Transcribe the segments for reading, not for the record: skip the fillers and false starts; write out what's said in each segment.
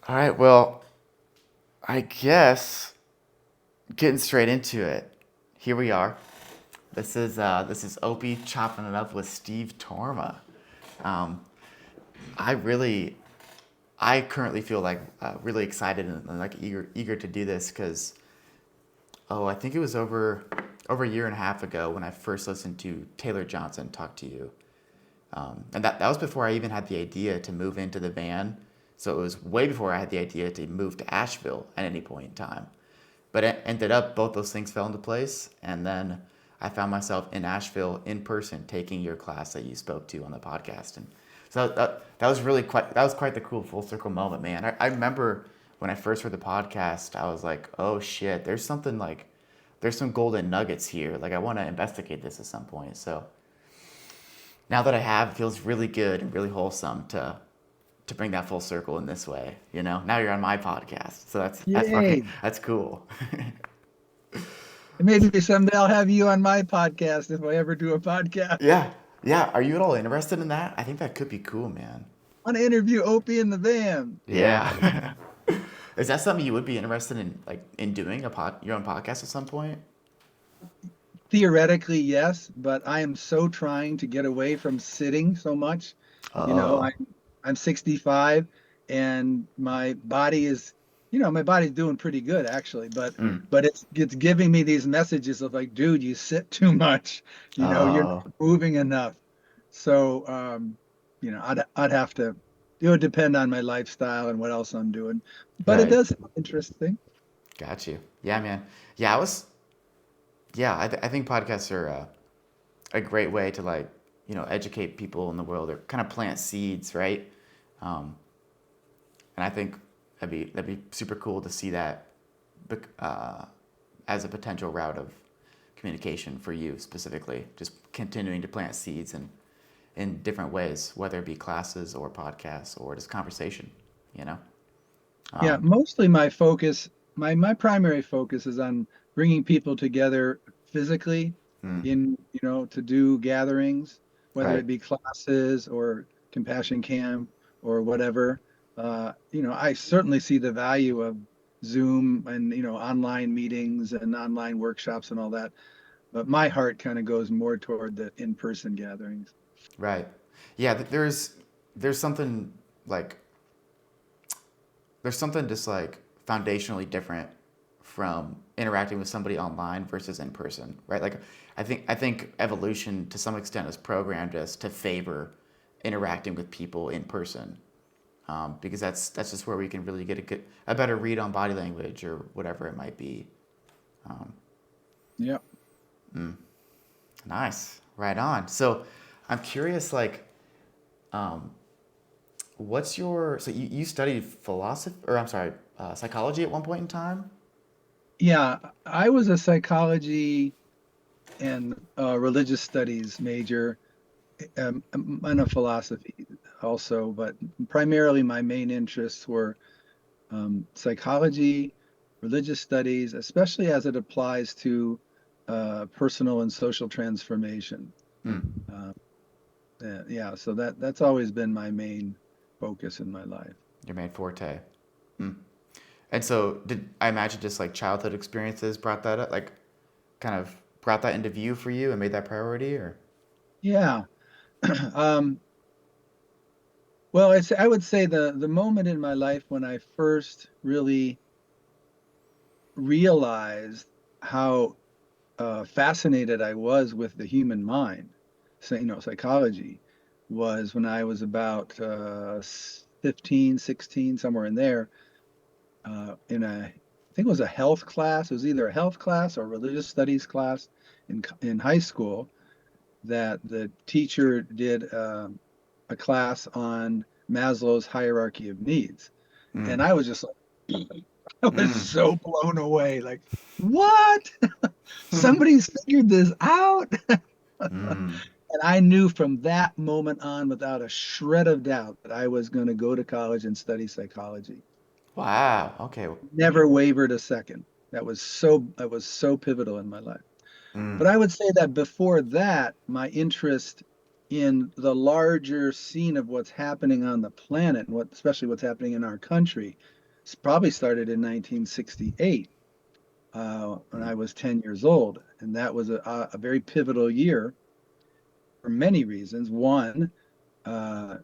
All right, well, I guess getting straight into it. Here we are. This is Opie chopping it up with Steve Torma. Um, I really, I currently feel like really excited and like eager to do this because I think it was over a year and a half ago when I first listened to Taylor Johnson talk to you. And that was before I even had the idea to move into the van. So it was way before I had the idea to move to Asheville at any point in time. But it ended up both those things fell into place, and then I found myself in Asheville in person taking your class that you spoke to on the podcast, and so that was really quite the cool full circle moment, man. I remember when I first heard the podcast, I was like, oh shit, there's some golden nuggets here. Like I want to investigate this at some point. So now that I have, it feels really good and really wholesome to bring that full circle in this way. You know, now you're on my podcast, so that's fucking Yay. that's cool. And maybe someday I'll have you on my podcast if I ever do a podcast. Yeah, yeah. Are you at all interested in that? I think that could be cool, man. I want to interview Opie in the van. Yeah. Yeah. Is that something you would be interested in, like in doing your own podcast at some point? Theoretically, yes, but I am so trying to get away from sitting so much. You know, Oh, I'm 65 and my body's doing pretty good actually, mm. but it's giving me these messages of like, dude, you sit too much. You're Oh, not moving enough. So, I'd have to, it would depend on my lifestyle and what else I'm doing. But it right. does sound interesting. Got you. Yeah, man. Yeah, I think podcasts are a great way to like, educate people in the world or kind of plant seeds, right? Um, and I think that'd be super cool to see that uh, as a potential route of communication for you specifically. Just continuing to plant seeds in different ways, whether it be classes or podcasts or just conversation. You know. Yeah, Um, mostly my primary focus is on bringing people together physically mm, to do gatherings, whether right. it be classes or compassion camp or whatever. I certainly see the value of Zoom and, online meetings and online workshops and all that, but my heart kind of goes more toward the in-person gatherings. Right. Yeah. There's something like there's something just like foundationally different from interacting with somebody online versus in person, right? Like I think evolution to some extent has programmed us to favor interacting with people in person, because that's just where we can really get a better read on body language or whatever it might be. Um, Yeah. nice, right on. So I'm curious, like, um, you studied philosophy, or I'm sorry, psychology at one point in time? Yeah, I was a psychology and religious studies major, and a philosophy also, but primarily my main interests were psychology, religious studies, especially as it applies to personal and social transformation. Mm, Uh, yeah, so that's always been my main focus in my life. your main forte. Mm. And so, did I imagine just like childhood experiences brought that up, like kind of brought that into view for you and made that priority, or? Yeah. um, well, I would say the moment in my life when I first really realized how fascinated I was with the human mind, so, psychology, was when I was about 15, 16, somewhere in there, I think it was a health class. It was either a health class or religious studies class in high school that the teacher did a class on Maslow's hierarchy of needs. Mm, And I was just like, I was mm, so blown away. Like, what? Somebody's figured this out? mm. And I knew from that moment on, without a shred of doubt, that I was going to go to college and study psychology. Wow. Okay. Never wavered a second. That was so pivotal in my life. Mm, But I would say that before that, my interest in the larger scene of what's happening on the planet, and especially what's happening in our country, it's probably started in 1968 when I was 10 years old. And that was a very pivotal year for many reasons. One, uh,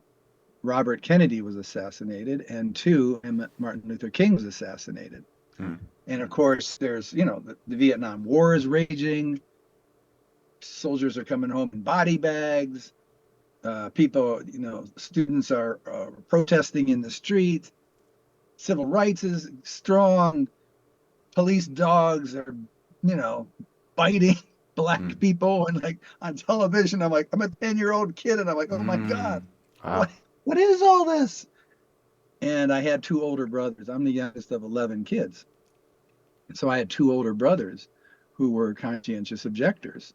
Robert Kennedy was assassinated, and two, Martin Luther King was assassinated. Mm. And of course, there's, the Vietnam War is raging. Soldiers are coming home in body bags. People, students are protesting in the streets. Civil rights is strong. Police dogs are, you know, biting black Mm. people. And like on television, I'm a 10-year-old kid and I'm like, oh my God, Mm. what, Wow. what is all this? And I had two older brothers. I'm the youngest of 11 kids. So I had two older brothers who were conscientious objectors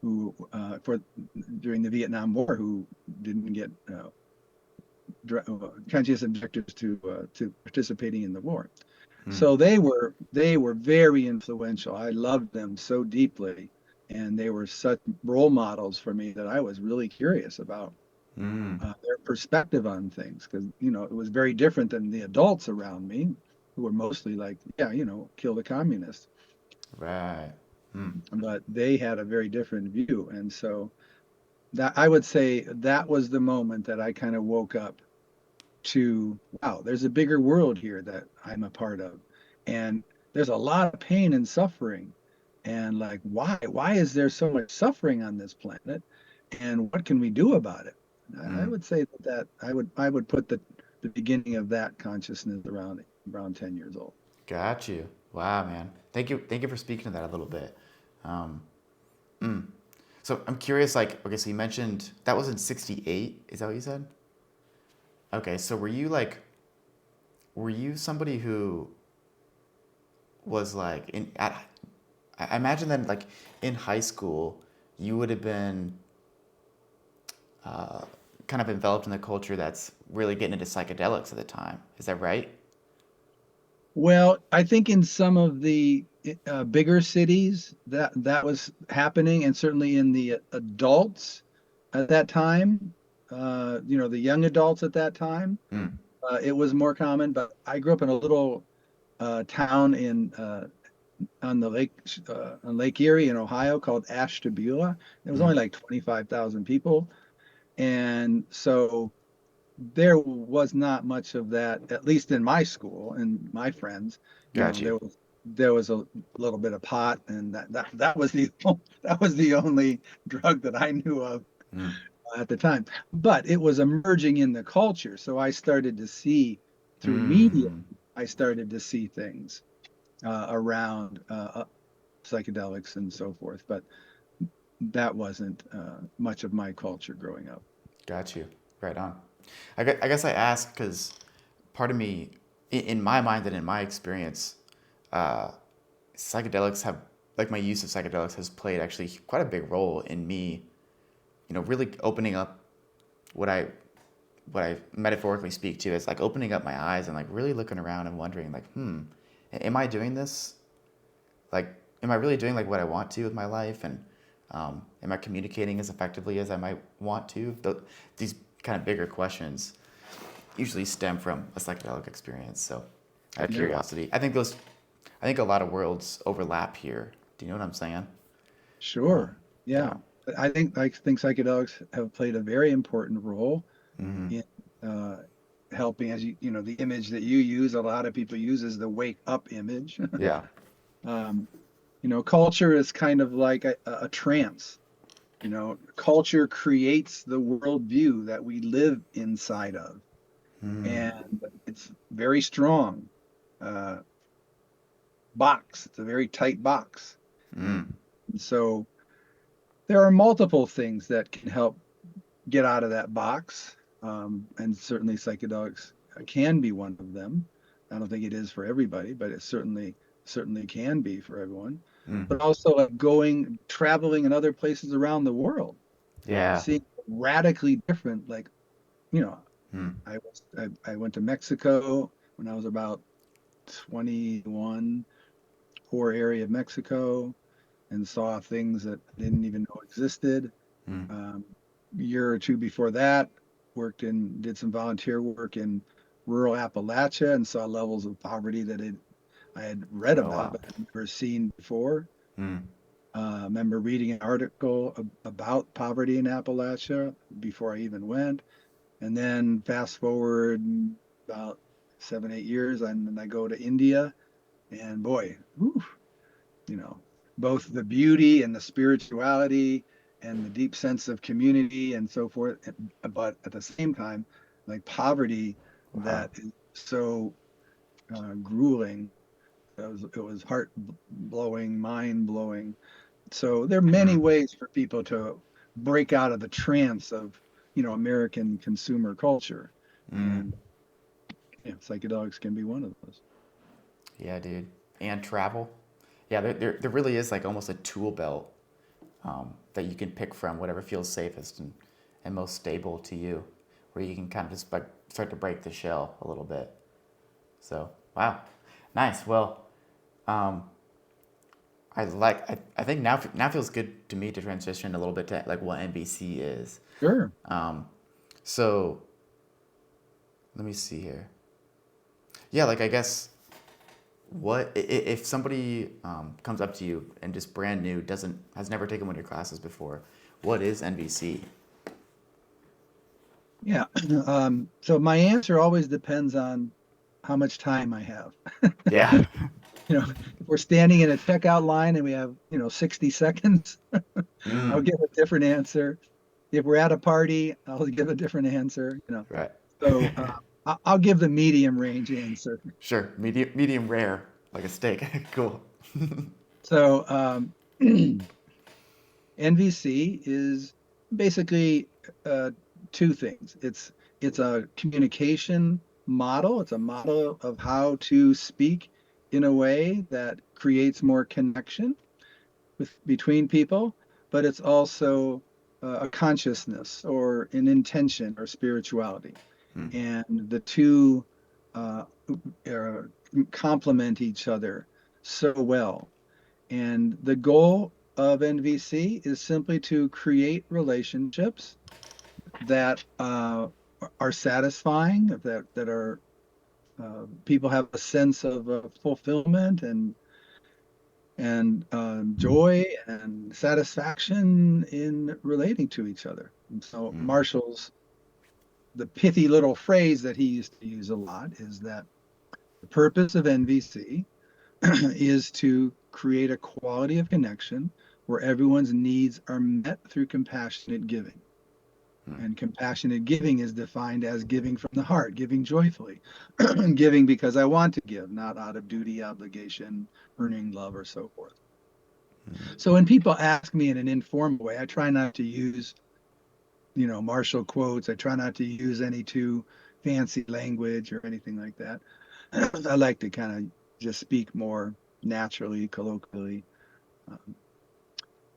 who, for during the Vietnam War, who didn't get conscientious objectors to participating in the war. Mm. So they were very influential. I loved them so deeply, and they were such role models for me that I was really curious about Mm. their perspective on things because it was very different than the adults around me who were mostly like, yeah, kill the communists. Right. Mm. But they had a very different view, and so that I would say that was the moment that I kind of woke up to, wow, there's a bigger world here that I'm a part of. And there's a lot of pain and suffering. And like, why? Why is there so much suffering on this planet? And what can we do about it? I Mm. would say that I would put the beginning of that consciousness around 10 years old. Got you. Wow, man. Thank you. Thank you for speaking to that a little bit. Um, mm. So I'm curious, like, okay, so you mentioned that was in 68. Is that what you said? Okay, so were you somebody who was like I imagine that like in high school, you would have been uh, kind of enveloped in the culture that's really getting into psychedelics at the time. Is that right? Well, I think in some of the bigger cities that was happening, and certainly in the adults at that time, the young adults at that time, Mm. it was more common. But I grew up in a little town on the lake on Lake Erie in Ohio called Ashtabula. It was only Mm. like 25,000 people, and so there was not much of that, at least in my school and my friends. Got you. There was a little bit of pot, and that was the that was the only drug that I knew of Mm. at the time. But it was emerging in the culture, so I started to see through media. Mm. I started to see things around psychedelics and so forth. But that wasn't much of my culture growing up. Got you. Right on. I guess I ask because part of me, in my mind and in my experience, uh, psychedelics have, like my use of psychedelics has played actually quite a big role in me, really opening up what I what I metaphorically speak to as like opening up my eyes and like really looking around and wondering like, am I doing this? Like, am I really doing like what I want to with my life? And am I communicating as effectively as I might want to? These kind of bigger questions usually stem from a psychedelic experience. So, out of Yeah, curiosity, I think a lot of worlds overlap here. Do you know what I'm saying? sure. Yeah. Yeah. But I think psychedelics have played a very important role Mm-hmm. in uh, helping, as the image that you use, a lot of people use is the wake up image. Yeah. um, culture is kind of like a trance. Culture creates the worldview that we live inside of, Mm. and it's very strong uh, box. It's a very tight box, Mm. and so there are multiple things that can help get out of that box, and certainly psychedelics can be one of them. I don't think it is for everybody, but it certainly can be for everyone. Mm. But also like traveling in other places around the world, Yeah. seeing radically different. Like you know, Mm. I went to Mexico when I was about 21, poor area of Mexico, and saw things that I didn't even know existed. Mm. Um, year or two before that, did some volunteer work in rural Appalachia and saw levels of poverty that I had read Oh about, wow. but I'd never seen before. Mm. I remember reading an article about poverty in Appalachia before I even went. And then fast forward about 7, 8 years, and then I go to India, and boy, whew, you know, both the beauty and the spirituality and the deep sense of community and so forth, but at the same time, like poverty Wow. that is so grueling. It was heart blowing, mind blowing. So there are many Mm. ways for people to break out of the trance of, American consumer culture, Mm. and psychedelics can be one of those. Yeah, dude. And travel. Yeah, there really is like almost a tool belt that you can pick from, whatever feels safest and most stable to you, where you can kind of just like start to break the shell a little bit. So, wow. Nice. Well, um, I think now feels good to me to transition a little bit to like what NBC is. Sure. Um, so let me see here. Yeah, like I guess if somebody comes up to you and just brand new doesn't has never taken one of your classes before, what is NBC? Yeah. So my answer always depends on how much time I have. Yeah. If we're standing in a checkout line and we have, 60 seconds, I'll Mm, give a different answer. If we're at a party, I'll give a different answer. right. So I'll give the medium range answer. Sure. Medium rare, like a steak. Cool. So NVC is basically uh, two things. It's a communication model. It's a model of how to speak in a way that creates more connection between people, but it's also a consciousness or an intention or spirituality. Mm, And the two uh, uh, complement each other so well. And the goal of NVC is simply to create relationships that are satisfying, that are people have a sense of fulfillment and joy and satisfaction in relating to each other. And so mm, Marshall's the pithy little phrase that he used to use a lot is that the purpose of NVC is to create a quality of connection where everyone's needs are met through compassionate giving. mm, And compassionate giving is defined as giving from the heart, giving joyfully, giving because I want to give, not out of duty, obligation, earning love, or so forth. mm, So when people ask me in an informal way, I try not to use, Marshall quotes. I try not to use any too fancy language or anything like that. I like to kind of just speak more naturally, colloquially. Um,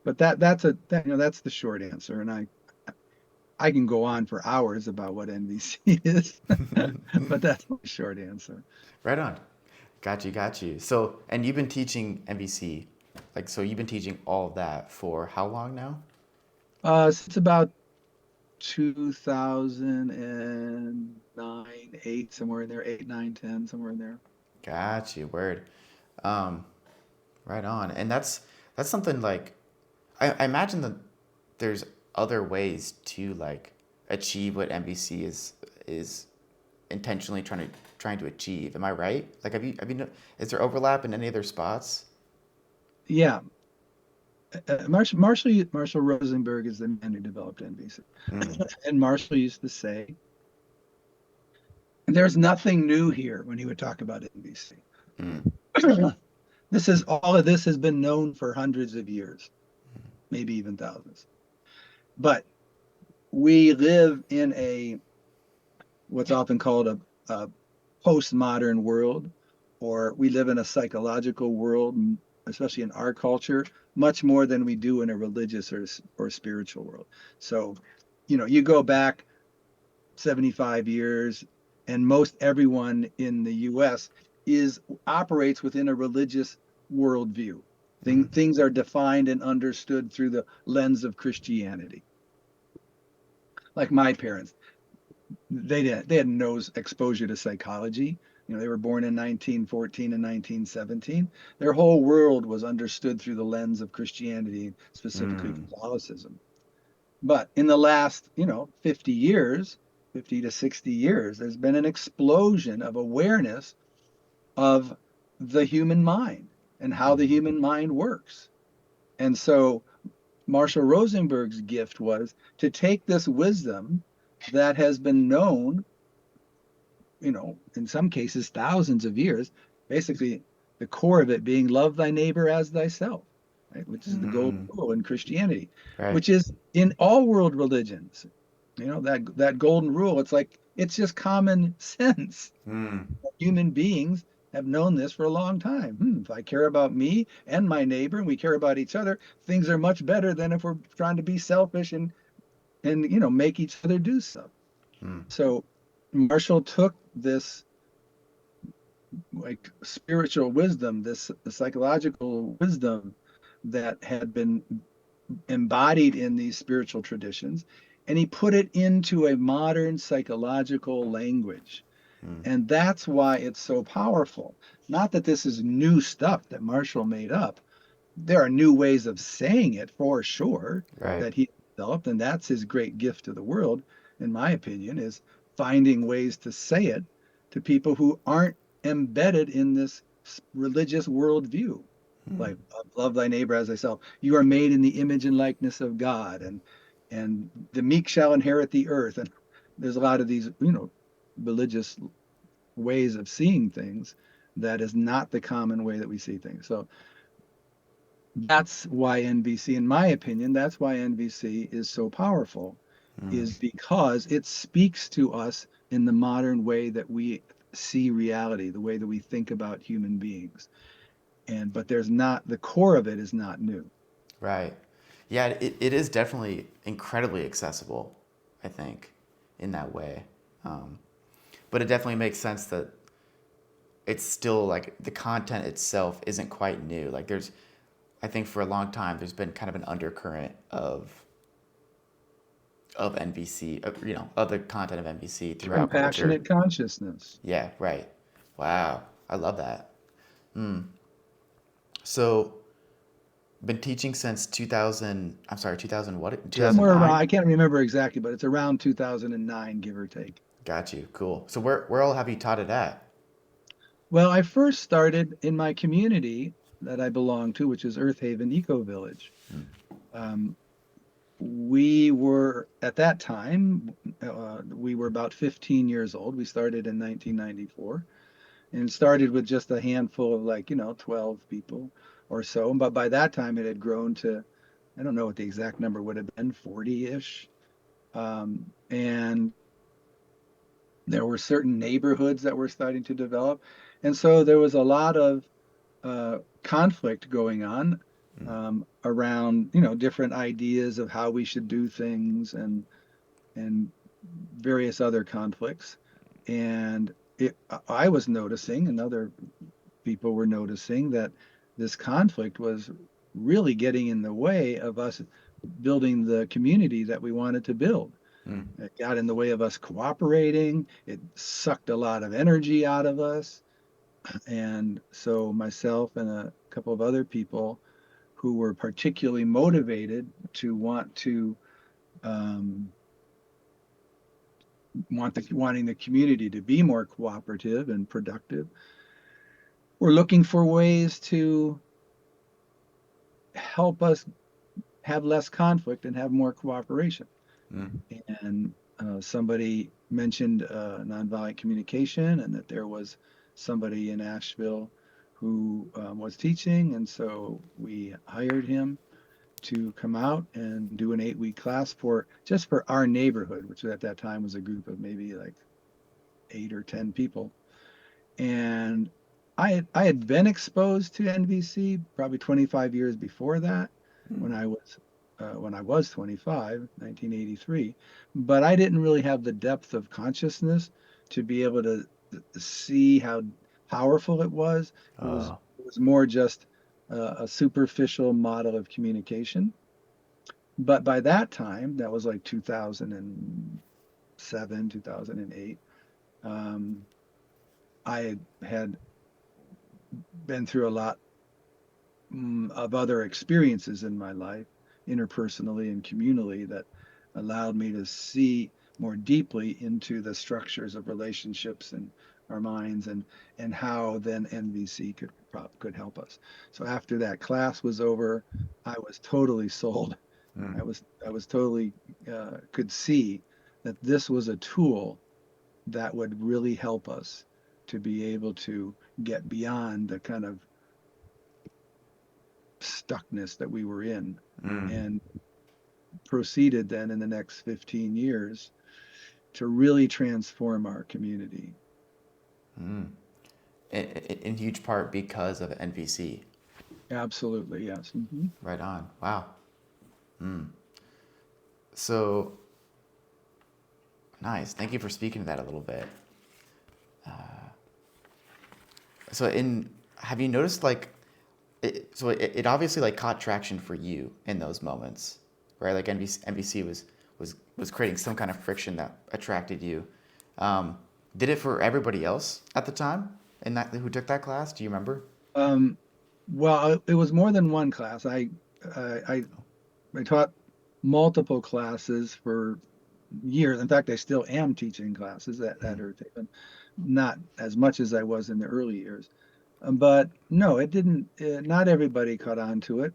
but that's the short answer, and I can go on for hours about what NVC is, but that's my short answer. right on. Got you. So, and you've been teaching NBC, like, so you've been teaching all of that for how long now? Since about 2009, 8, somewhere in there, 8, 9, 10, somewhere in there. Got you. Word. Um, right on. And that's something like I imagine that there's other ways to like achieve what NBC is intentionally trying to achieve. Am I right? Like, is there overlap in any other spots? Yeah, Marshall Rosenberg is the man who developed NBC, Mm, and Marshall used to say, "There's nothing new here" when he would talk about NBC. mm, All of this has been known for hundreds of years, maybe even thousands. But we live in what's often called a postmodern world, or we live in a psychological world, especially in our culture, much more than we do in a religious or spiritual world. So, you go back 75 years, and most everyone in the US is operates within a religious worldview. mm, Things are defined and understood through the lens of Christianity. like my parents, they had no exposure to psychology. They were born in 1914 and 1917. Their whole world was understood through the lens of Christianity, specifically Mm. Catholicism. But in the last, 50 years, 50 to 60 years, there's been an explosion of awareness of the human mind and how the Mm. human mind works. And so Marshall Rosenberg's gift was to take this wisdom that has been known, in some cases, thousands of years, basically the core of it being love thy neighbor as thyself, right? Which is the golden Mm. rule in Christianity, Right. which is in all world religions. That golden rule, it's just common sense. Mm. Human beings have known this for a long time. If I care about me and my neighbor and we care about each other, things are much better than if we're trying to be selfish and make each other do stuff. Mm. So Marshall took this like spiritual wisdom, this psychological wisdom that had been embodied in these spiritual traditions, and he put it into a modern psychological language. Mm. And that's why it's so powerful. Not that this is new stuff that Marshall made up. There are new ways of saying it for sure Right. that he developed, and that's his great gift to the world, in my opinion, is finding ways to say it to people who aren't embedded in this religious worldview. Mm. Like love thy neighbor as thyself. You are made in the image and likeness of God, and the meek shall inherit the earth. And there's a lot of these, religious ways of seeing things that is not the common way that we see things. So that's why NVC, in my opinion, that's why NVC is so powerful, Mm. is because it speaks to us in the modern way that we see reality, the way that we think about human beings. But there's not, the core of it is not new. Right. Yeah, it is definitely incredibly accessible, I think, in that way. Um, but it definitely makes sense that it's still like the content itself isn't quite new. Like there's, I think for a long time, there's been kind of an undercurrent of NVC, of the content of NVC throughout culture. Compassionate consciousness. Yeah, right. Wow, I love that. So, been teaching since 2000. I'm sorry, 2000 what? Somewhere around, 2009. I can't remember exactly, but it's around 2009, give or take. Got you. Cool. So where all have you taught it at? Well, I first started in my community that I belong to, which is Earth Haven Eco Village. Um, we were at that time, we were about 15 years old. We started in 1994 and started with just a handful of 12 people or so. But by that time, it had grown to, I don't know what the exact number would have been, 40-ish. And there were certain neighborhoods that were starting to develop. And so there was a lot of conflict going on around, different ideas of how we should do things and various other conflicts. And I was noticing, and other people were noticing, that this conflict was really getting in the way of us building the community that we wanted to build. Mm. It got in the way of us cooperating. It sucked a lot of energy out of us. And so myself and a couple of other people who were particularly motivated to um, wanting the community to be more cooperative and productive, we're looking for ways to help us have less conflict and have more cooperation. Mm. And somebody mentioned nonviolent communication and that there was somebody in Asheville who was teaching. And so we hired him to come out and do an 8-week class for just for our neighborhood, which at that time was a group of maybe like 8 or 10 people. And I had been exposed to NVC probably 25 years before that Mm. when I was 25, 1983, but I didn't really have the depth of consciousness to be able to see how powerful it was. It was Oh. it was more just a superficial model of communication. But by that time, that was like 2007, 2008, um, I had been through a lot of other experiences in my life, interpersonally and communally, that allowed me to see more deeply into the structures of relationships and our minds, and how then NVC could help us. So after that class was over, I was totally sold. Mm, I was totally could see that this was a tool that would really help us to be able to get beyond the kind of stuckness that we were in, mm, and proceeded then in the next 15 years to really transform our community. mm. In huge part because of NVC. Absolutely, yes. Hmm. Right on. Wow. So nice. Thank you for speaking to that a little bit. So in have you noticed like it obviously like caught traction for you in those moments, right? Like NBC was creating some kind of friction that attracted you. Did it for everybody else at the time in that who took that class? Do you remember? Um, well, it was more than one class. I, I taught multiple classes for years. In fact, I still am teaching classes at Mm, her, not as much as I was in the early years. But no, it didn't. Not everybody caught on to it.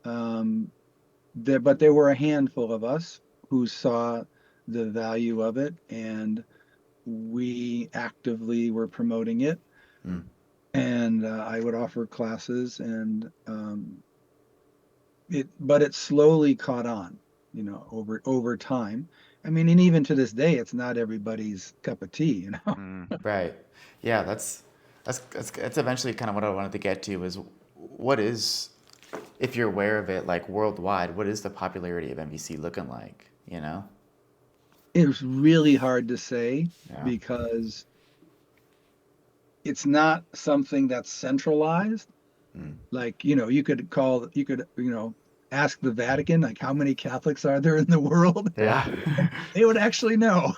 Um, but there were a handful of us who saw the value of it, and we actively were promoting it. mm, And I would offer classes, and but it slowly caught on, over time. I mean, and even to this day, it's not everybody's cup of tea. right. Yeah, that's eventually kind of what I wanted to get to is what is if you're aware of it like worldwide, what is the popularity of MVC looking like? You know? It's really hard to say Yeah. because it's not something that's centralized. Mm. Like, you could ask the Vatican, like, how many Catholics are there in the world? Yeah. They would actually know.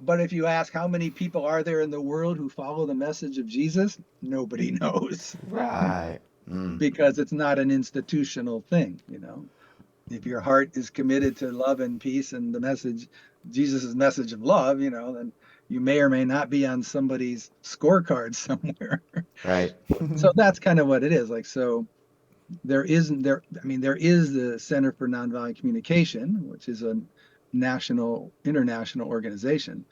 But if you ask how many people are there in the world who follow the message of Jesus, nobody knows Right. Mm. because it's not an institutional thing. If your heart is committed to love and peace and the message, Jesus' message of love, then you may or may not be on somebody's scorecard somewhere. Right. So that's kind of what it is. Like, so I mean, there is the Center for Nonviolent Communication, which is a international organization.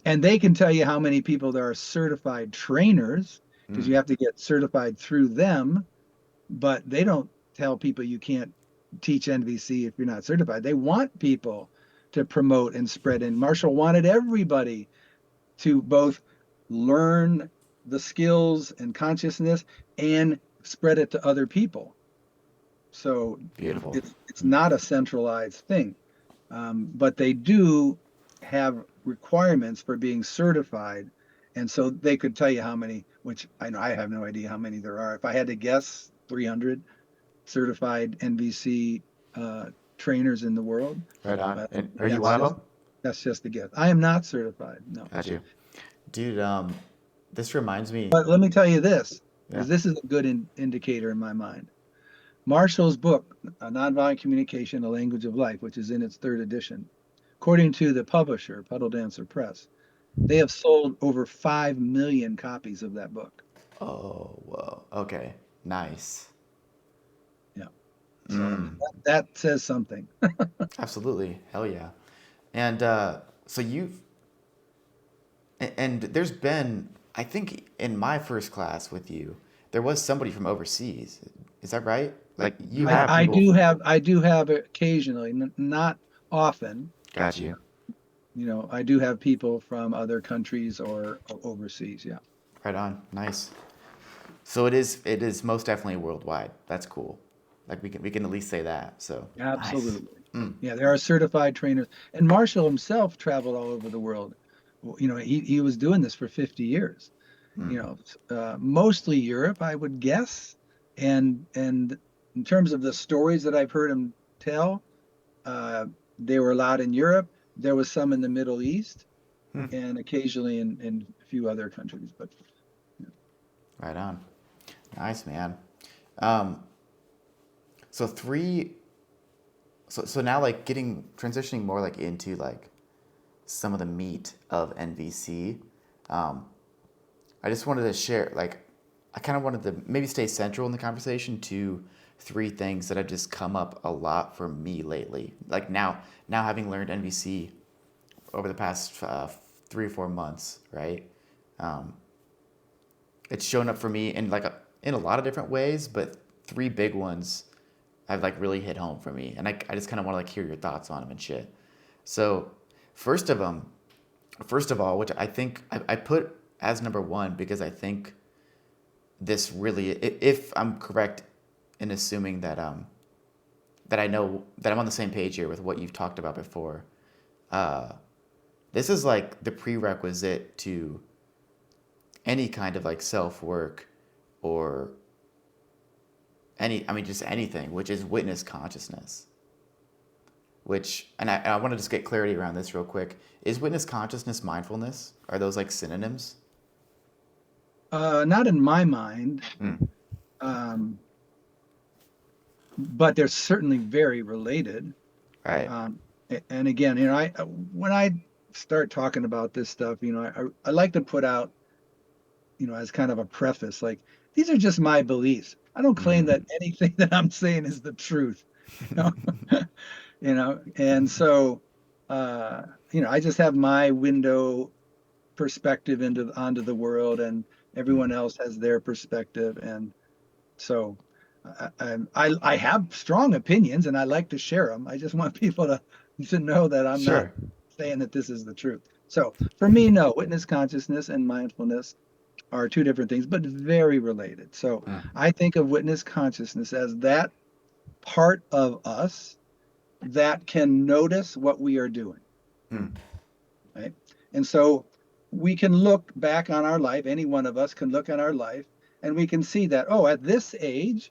And they can tell you how many people there are certified trainers, because Mm. you have to get certified through them, but they don't tell people you can't teach NVC if you're not certified. They want people to promote and spread. And Marshall wanted everybody to both learn the skills and consciousness and spread it to other people. So Beautiful. it's not a centralized thing, but they do have requirements for being certified, and so they could tell you how many. Which I know I have no idea how many there are. If I had to guess, 300 certified NVC trainers in the world. Right on. But And are you that's one of just them? that's just a guess. I am not certified, no. Got you. Dude, this reminds me. But let me tell you this, Yeah. because this is a good indicator in my mind. Marshall's book, Nonviolent Communication, A Language of Life, which is in its third edition, according to the publisher, Puddle Dancer Press, they have sold over 5 million copies of that book. Oh, whoa. Okay. Nice. Yeah. So, I mean, Mm. that says something. Absolutely. Hell yeah. And so and there's been, I think in my first class with you, there was somebody from overseas. Is that right? Like you I, have I people. do have I do have occasionally, not often. Got you. I do have people from other countries or overseas. Yeah. Right on. Nice. So it is most definitely worldwide. That's cool. Like we can at least say that. So nice. Absolutely. Mm, Yeah, there are certified trainers. And Marshall himself traveled all over the world. He was doing this for 50 years. mm, Mostly Europe, I would guess, and in terms of the stories that I've heard him tell, uh, they were a lot in Europe. There was some in the Middle East, Hmm. and occasionally in a few other countries. But Right on. Nice, man. Um, so three. So now like getting transitioning more like into like some of the meat of NVC. Um, I just wanted to share like I kind of wanted to maybe stay central in the conversation to three things that have just come up a lot for me lately. Like now having learned NVC over the past 3 or 4 months, right? Um, it's shown up for me in like in a lot of different ways, but three big ones have like really hit home for me, and I just kind of want to like hear your thoughts on them and shit. So first of them, first of all, which I think I put as number one because I think this really, if I'm correct in assuming that I know that I'm on the same page here with what you've talked about before. Uh, this is like the prerequisite to any kind of like self work or I mean, just anything, which is witness consciousness. Which, and I want to just get clarity around this real quick. Is witness consciousness mindfulness? Are those like synonyms? not in my mind, Mm, um, but they're certainly very related. right. And again, I when I start talking about this stuff, I like to put out, as kind of a preface, like these are just my beliefs. I don't claim Mm. that anything that I'm saying is the truth. You know, and so, uh, I just have my window perspective onto the world, and Mm. everyone else has their perspective, and so I have strong opinions, and I like to share them. I just want people to know that I'm not Sure. saying that this is the truth. So for me, no, witness consciousness and mindfulness are two different things, but very related. So Mm. I think of witness consciousness as that part of us that can notice what we are doing, Mm. right? And so we can look back on our life, any one of us can look at our life, and we can see that, oh, at this age,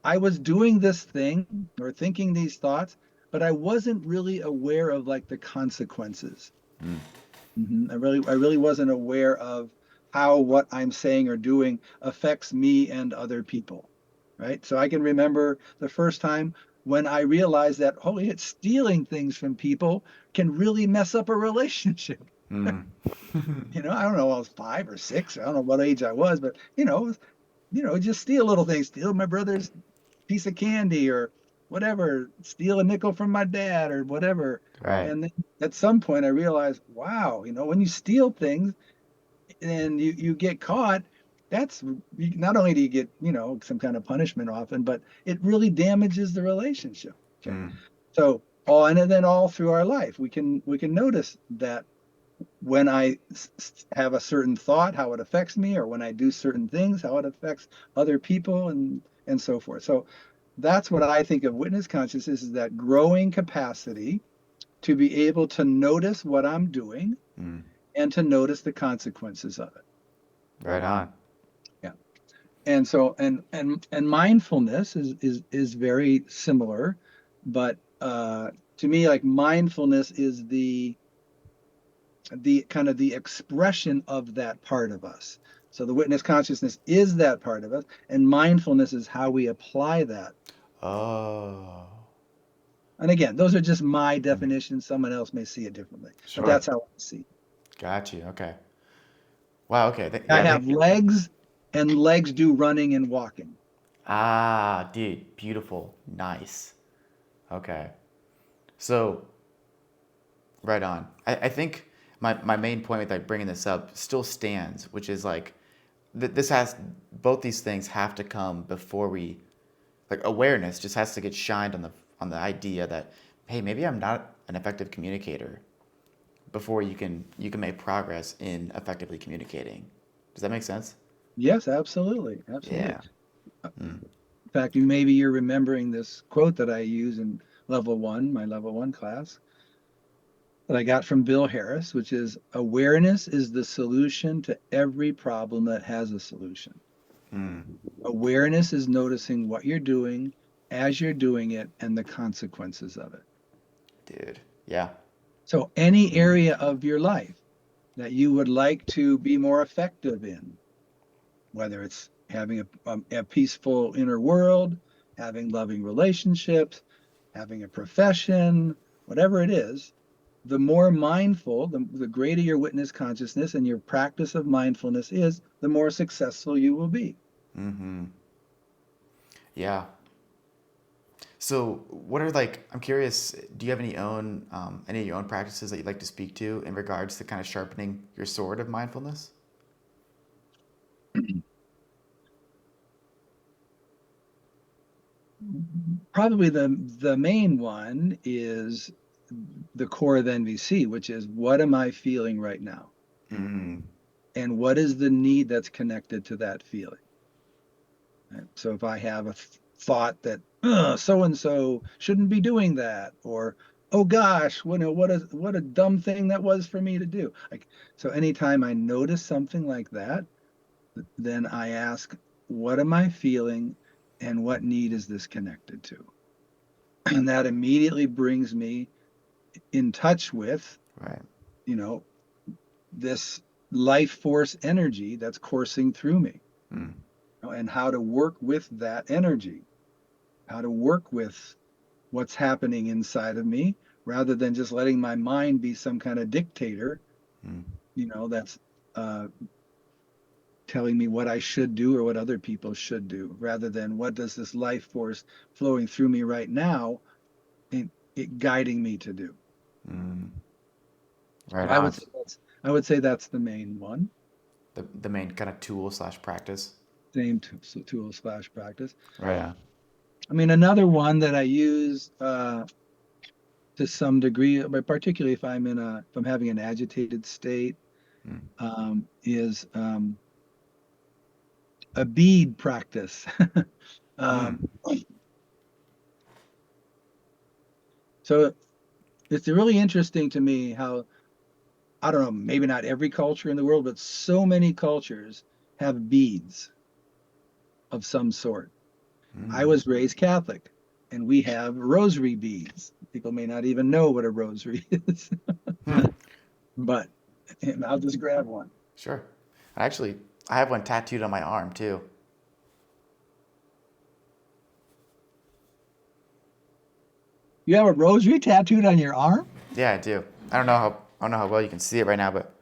I was doing this thing or thinking these thoughts, but I wasn't really aware of like the consequences. Mm. I really wasn't aware of how what I'm saying or doing affects me and other people, right? So I can remember the first time when I realized that, holy, it's stealing things from people can really mess up a relationship. Mm. I don't know, I was 5 or 6, I don't know what age I was, but just steal little things, steal my brother's piece of candy or whatever, steal a nickel from my dad or whatever. Right. And then at some point I realized, wow, when you steal things and you get caught, that's not only do you get, some kind of punishment often, but it really damages the relationship. Okay. Mm. So and then all through our life, we can notice that when I have a certain thought, how it affects me, or when I do certain things, how it affects other people, and so forth. So that's what I think of witness consciousness, is that growing capacity to be able to notice what I'm doing Mm. and to notice the consequences of it. Right on. Yeah. And so and mindfulness is very similar, but to me, like, mindfulness is the kind of the expression of that part of us. So the witness consciousness is that part of us, and mindfulness is how we apply that. Oh. And again, those are just my Mm. definitions. Someone else may see it differently, but Sure. that's how I see it. Got you. Okay. Wow. Okay. I Yeah. have legs, and legs do running and walking. Ah, dude, beautiful. Nice. Okay. So, right on. I think my main point with like bringing this up still stands, which is like this has both these things have to come before we like awareness just has to get shined on the idea that hey, maybe I'm not an effective communicator before you can make progress in effectively communicating. Does that make sense? Yes, absolutely, absolutely. Yeah. Mm. In fact, maybe you're remembering this quote that I use in level one, my level one class, that I got from Bill Harris, which is, awareness is the solution to every problem that has a solution. Mm. Awareness is noticing what you're doing as you're doing it and the consequences of it. Dude. Yeah. So any area of your life that you would like to be more effective in, whether it's having a peaceful inner world, having loving relationships, having a profession, whatever it is, the more mindful, the greater your witness consciousness and your practice of mindfulness is, the more successful you will be. Mm-hmm. Yeah. So, what are like? I'm curious. Do you have any of your own practices that you'd like to speak to in regards to kind of sharpening your sword of mindfulness? Probably the main one is the core of NVC, which is what am I feeling right now? Mm-hmm. And what is the need that's connected to that feeling? Right? So if I have a thought that so and so shouldn't be doing that, or oh gosh, what a dumb thing that was for me to do. Like, so anytime I notice something like that, then I ask, what am I feeling, and what need is this connected to? And that immediately brings me in touch with, Right. you know, this life force energy that's coursing through me, Mm. and how to work with that energy, how to work with what's happening inside of me rather than just letting my mind be some kind of dictator, Mm. that's uh, telling me what I should do or what other people should do, rather than what does this life force flowing through me right now, it guiding me to do. Mm. So Right on. I would say that's the main one. The main kind of tool slash practice. Same tool slash practice. Right on. I mean, another one that I use to some degree, but particularly if I'm having an agitated state, Mm. is a bead practice. Mm. um, so it's really interesting to me how, I don't know, maybe not every culture in the world, but so many cultures have beads of some sort. I Mm. was raised Catholic, and we have rosary beads. People may not even know what a rosary is, Hmm. but I'll just grab one. Sure. Actually, I have one tattooed on my arm too. You have a rosary tattooed on your arm? Yeah, I do. I don't know how well you can see it right now, but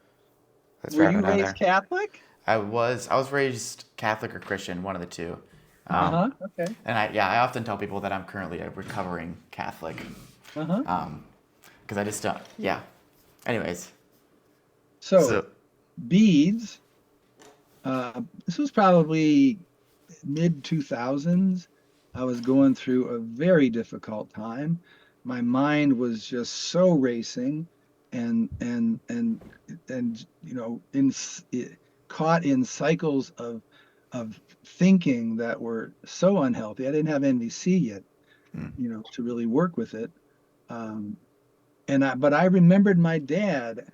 that's Were right you on raised there. Catholic? I was raised Catholic or Christian, one of the two. Um, Uh-huh. Okay. and I often tell people that I'm currently a recovering Catholic. Uh-huh. Because I just don't. Yeah. Anyways, So so. beads, this was probably mid 2000s. I was going through a very difficult time. My mind was just so racing and caught in cycles of thinking that were so unhealthy. I didn't have NVC yet, Mm. to really work with it. Um, but I remembered my dad,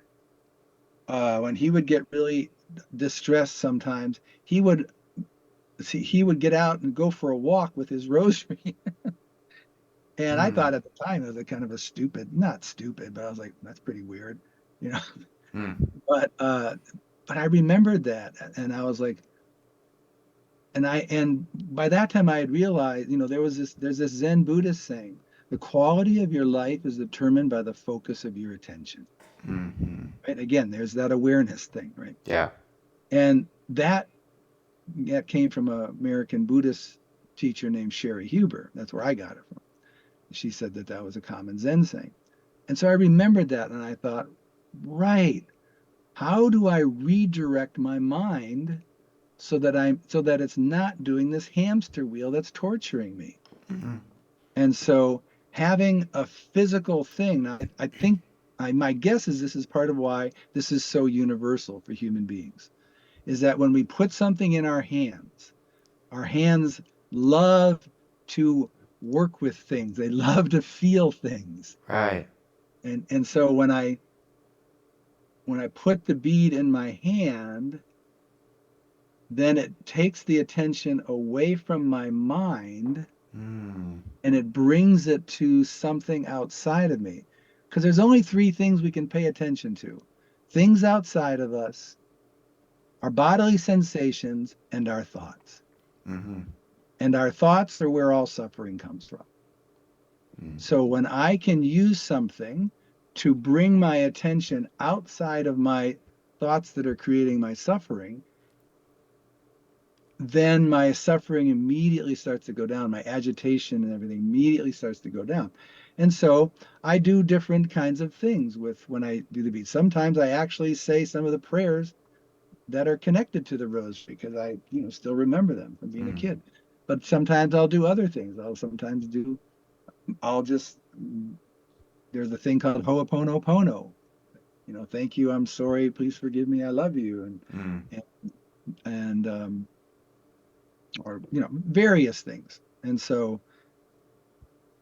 when he would get really distressed sometimes, he would he would get out and go for a walk with his rosary. And I Mm. thought at the time it was a kind of a stupid, not stupid, but I was like, that's pretty weird, you know. Mm. But uh, but I remembered that, and I was like, and by that time I had realized, there's this Zen Buddhist saying, the quality of your life is determined by the focus of your attention. Mm. Right? Again, there's that awareness thing, right? Yeah. And that came from an American Buddhist teacher named Sherry Huber. That's where I got it from. She said that that was a common Zen saying. And so I remembered that and I thought, right, how do I redirect my mind so that it's not doing this hamster wheel that's torturing me? Mm. And so having a physical thing, now, I think my guess is this is part of why this is so universal for human beings, is that when we put something in our hands love to work with things. They love to feel things. Right. And so when I put the bead in my hand, then it takes the attention away from my mind Mm. and it brings it to something outside of me. Because there's only three things we can pay attention to: things outside of us, our bodily sensations, and our thoughts. Mm-hmm. And our thoughts are where all suffering comes from. Mm. So when I can use something to bring my attention outside of my thoughts that are creating my suffering, then my suffering immediately starts to go down. My agitation and everything immediately starts to go down. And so I do different kinds of things with when I do the beat. Sometimes I actually say some of the prayers that are connected to the rosary because I, still remember them from being a Mm. kid. But sometimes I'll do other things. I'll just, there's a thing called Ho'oponopono. Thank you, I'm sorry, please forgive me, I love you, Mm. and or various things. And so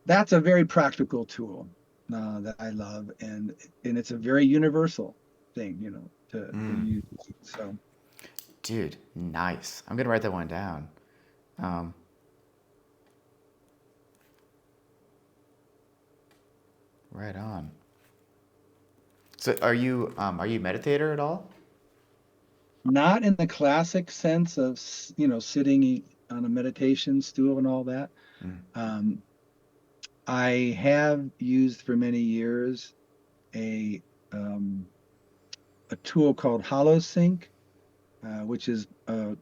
that's a very practical tool that I love, and it's a very universal thing, to Mm. use. So Dude, nice. I'm gonna write that one down. Um, right on. So are you a meditator at all? not in the classic sense of sitting on a meditation stool and all that. Mm. Um, I have used for many years a um, a tool called HoloSync, which is from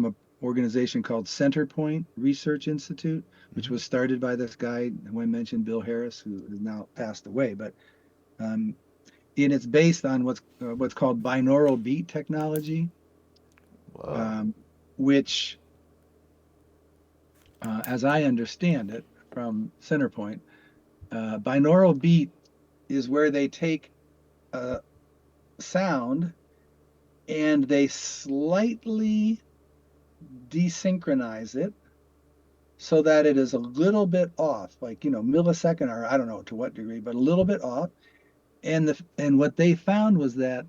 an organization called Centerpoint Research Institute, which Mm-hmm. was started by this guy who I mentioned, Bill Harris, who has now passed away. But um, and it's based on what's called binaural beat technology, Whoa. um, which, as I understand it from Centerpoint, binaural beat is where they take a sound and they slightly desynchronize it so that it is a little bit off, like millisecond, or I don't know to what degree, but a little bit off. And what they found was that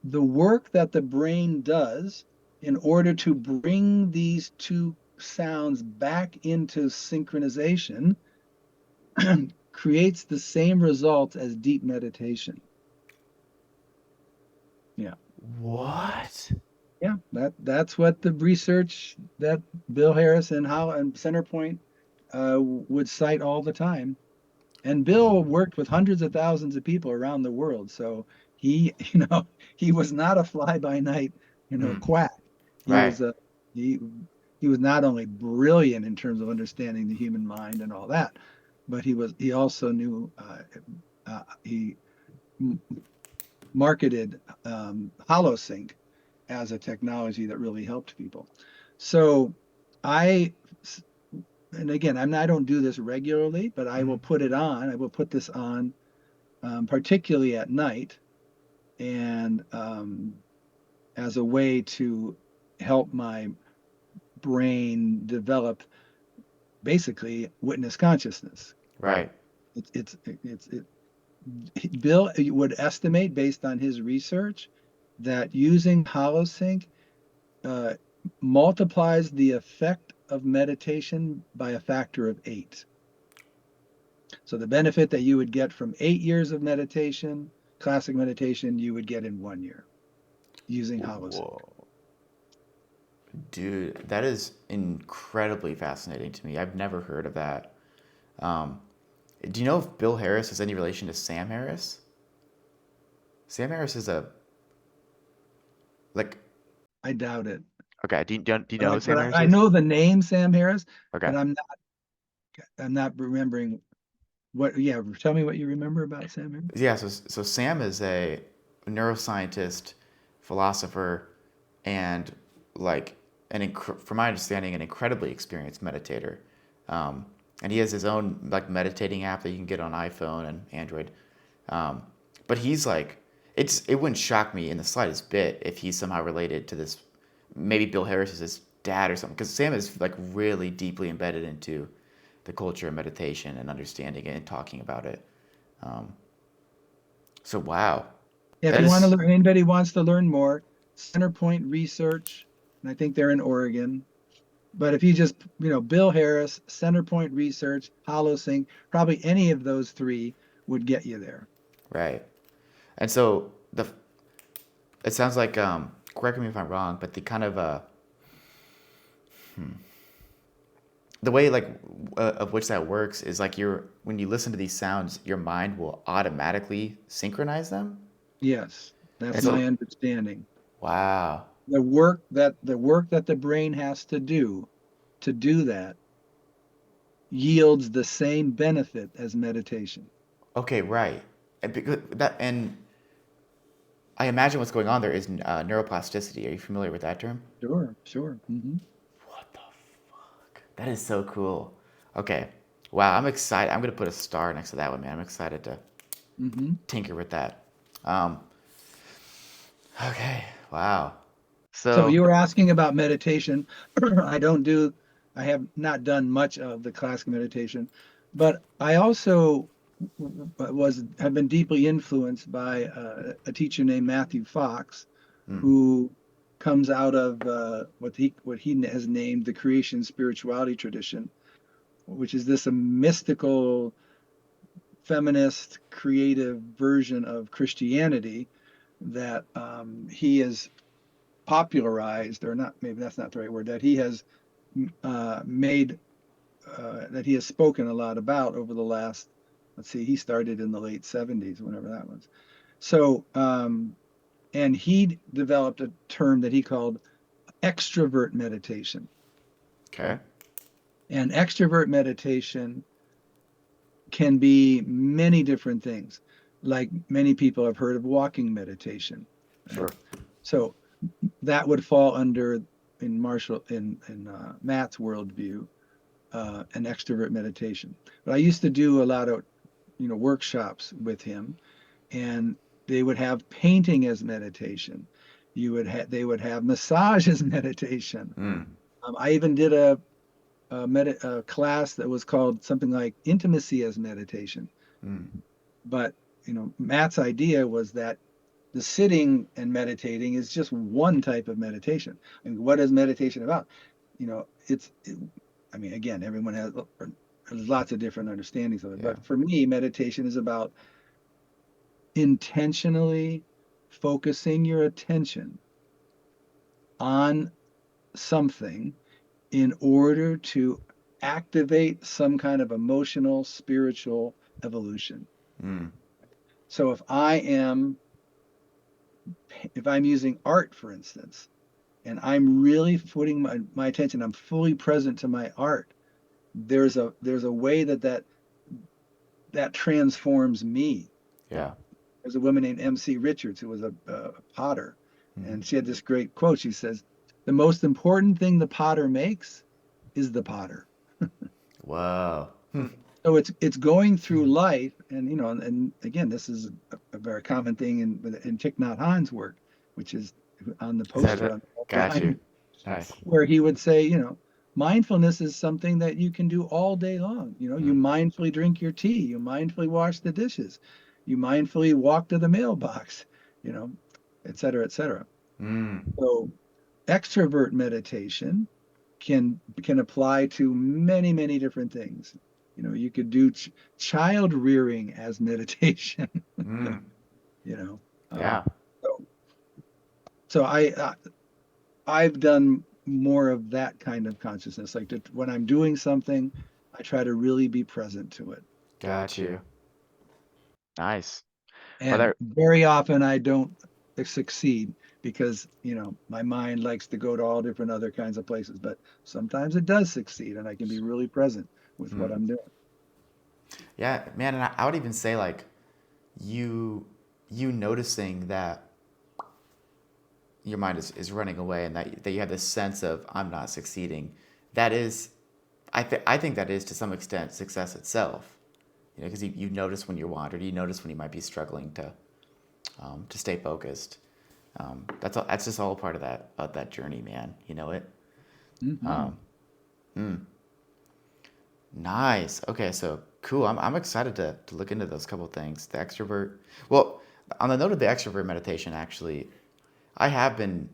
the work that the brain does in order to bring these two sounds back into synchronization creates the same result as deep meditation. Yeah. What? Yeah, that's what the research that Bill Harris and Centerpoint would cite all the time. And Bill worked with hundreds of thousands of people around the world, so he, he was not a fly by night, Mm. quack. He Right. was a he he was not only brilliant in terms of understanding the human mind and all that, but he also knew he marketed HoloSync as a technology that really helped people. So I, and again, I don't do this regularly, but I Mm. will put it on. I will put this on, particularly at night, and as a way to help my brain develop basically witness consciousness. Right. It's Bill would estimate based on his research that using HoloSync uh, multiplies the effect of meditation by a factor of 8. So the benefit that you would get from 8 years of meditation, classic meditation, you would get in 1 year using HoloSync. Whoa. Dude, that is incredibly fascinating to me. I've never heard of that. Um, do you know if Bill Harris is any relation to Sam Harris? Sam Harris is a like. I doubt it. Okay. Do you know who But Sam Harris I is? know the name Sam Harris, Okay. but I'm not remembering what. Yeah, tell me what you remember about Sam Harris. Yeah. So Sam is a neuroscientist, philosopher, and like from my understanding, an incredibly experienced meditator. Um, and he has his own like meditating app that you can get on iPhone and Android. Um, but he's like, it wouldn't shock me in the slightest bit if he's somehow related to this. Maybe Bill Harris is his dad or something, because Sam is like really deeply embedded into the culture of meditation and understanding it and talking about it. Um, so wow, Yeah, if that you want to is learn, anybody wants to learn more, Centerpoint Research, and I think they're in Oregon. But if you just, Bill Harris, Centerpoint Research, HoloSync, probably any of those three would get you there. Right. And so it sounds like correct me if I'm wrong, but the kind of the way like of which that works is like when you listen to these sounds, your mind will automatically synchronize them. Yes, that's And so my understanding. wow. The work that the brain has to do that yields the same benefit as meditation. Okay, right. And I imagine what's going on there is neuroplasticity. Are you familiar with that term? Sure, sure. What the fuck? That is so cool. Okay. Wow, I'm excited. I'm gonna put a star next to that one, man. I'm excited to Hmm. tinker with that. Um, okay. Wow. So So, you were asking about meditation. I don't do, I have not done much of the classic meditation, but I also have been deeply influenced by a teacher named Matthew Fox, mm, who comes out of what he has named the creation spirituality tradition, which is this a mystical, feminist, creative version of Christianity that he has popularized, or not, maybe that's not the right word, that he has made, that he has spoken a lot about over the last, let's see, he started in the late 70s, whenever that was. So, and he developed a term that he called extrovert meditation. okay. And extrovert meditation can be many different things. Like many people have heard of walking meditation, right? Sure. So that would fall under, in Matt's worldview, an extrovert meditation. But I used to do a lot of workshops with him, and they would have painting as meditation. They would have massage as meditation. Mm, I even did a class that was called something like intimacy as meditation. mm, But Matt's idea was that the sitting and meditating is just one type of meditation. I mean, what is meditation about? I mean, again, everyone has there's lots of different understandings of it. yeah. But for me, meditation is about intentionally focusing your attention on something in order to activate some kind of emotional, spiritual evolution. Mm, So if I'm using art, for instance, and I'm really putting my attention, I'm fully present to my art, there's a way that transforms me. yeah. There's a woman named MC Richards who was a potter, Mm, and she had this great quote. She says, "The most important thing the potter makes is the potter." whoa. Hmm, So it's going through life, and and again, this is a very common thing in Thich Nhat Hanh's work, which is on the is that poster it? on the wall Got behind you. me, Nice. where he would say, mindfulness is something that you can do all day long. You Mm, mindfully drink your tea, you mindfully wash the dishes, you mindfully walk to the mailbox, you know, et cetera, et cetera. mm, So extrovert meditation can apply to many, many different things. You could do child rearing as meditation, mm, you know. Uh, yeah. so so I've done more of that kind of consciousness. Like when I'm doing something, I try to really be present to it. Got you. Nice. Well, And very often I don't succeed because, my mind likes to go to all different other kinds of places. But sometimes it does succeed and I can be really present with what mm, I'm doing. yeah, man. And I would even say like you you noticing that your mind is running away and that you have this sense of I'm not succeeding. That is, I think that is to some extent success itself. Because you notice when you're wandered, you notice when you might be struggling to stay focused. That's just all part of that journey, man. You know it. Hmm. Um, mm, nice. Okay, so cool. I'm excited to look into those couple things. The extrovert. Well, on the note of the extrovert meditation, actually, I have been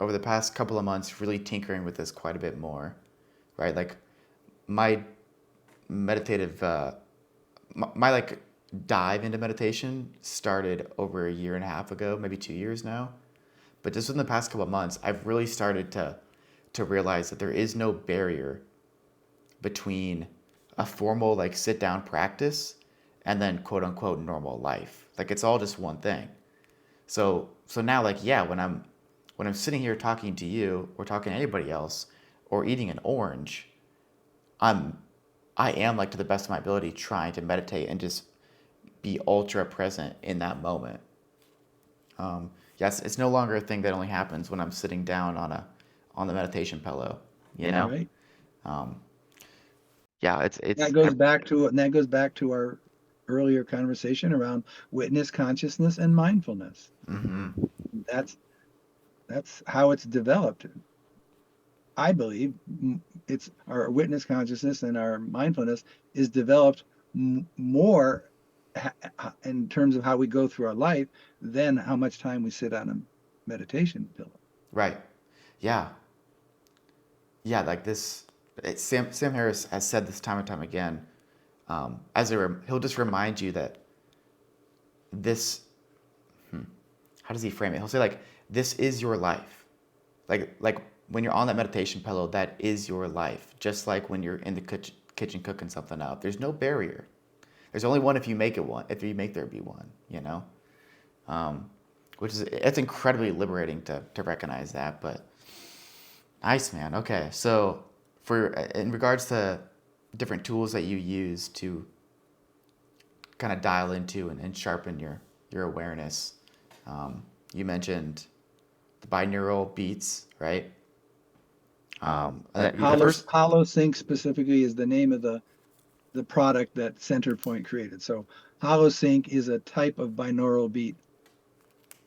over the past couple of months really tinkering with this quite a bit more, right? Like my meditative, my like dive into meditation started over a year and a half ago, maybe 2 years now. But just in the past couple of months, I've really started to realize that there is no barrier between a formal like sit down practice and then quote unquote normal life. Like it's all just one thing. So now like yeah, when I'm sitting here talking to you or talking to anybody else or eating an orange, I'm I am like to the best of my ability trying to meditate and just be ultra present in that moment. Yes, it's no longer a thing that only happens when I'm sitting down on the meditation pillow, you know? Right. Yeah, That it's goes back to our earlier conversation around witness consciousness and mindfulness. That's that's how it's developed. I believe it's our witness consciousness and our mindfulness is developed more in terms of how we go through our life than how much time we sit on a meditation pillow. right. Yeah. Yeah, like Sam Harris has said this time and time again. He'll just remind you that this, how does he frame it? He'll say like, this is your life. Like when you're on that meditation pillow, that is your life. Just like when you're in the kitchen cooking something up. There's no barrier. There's only one if you make it one. If you make there be one, you know. Which is it's incredibly liberating to recognize that. But nice, man. Okay, so for in regards to different tools that you use to kind of dial into and sharpen your awareness, you mentioned the binaural beats, right? Right. The first, Hollow Sync specifically is the name of the product that Centerpoint created. So Hollow Sync is a type of binaural beat.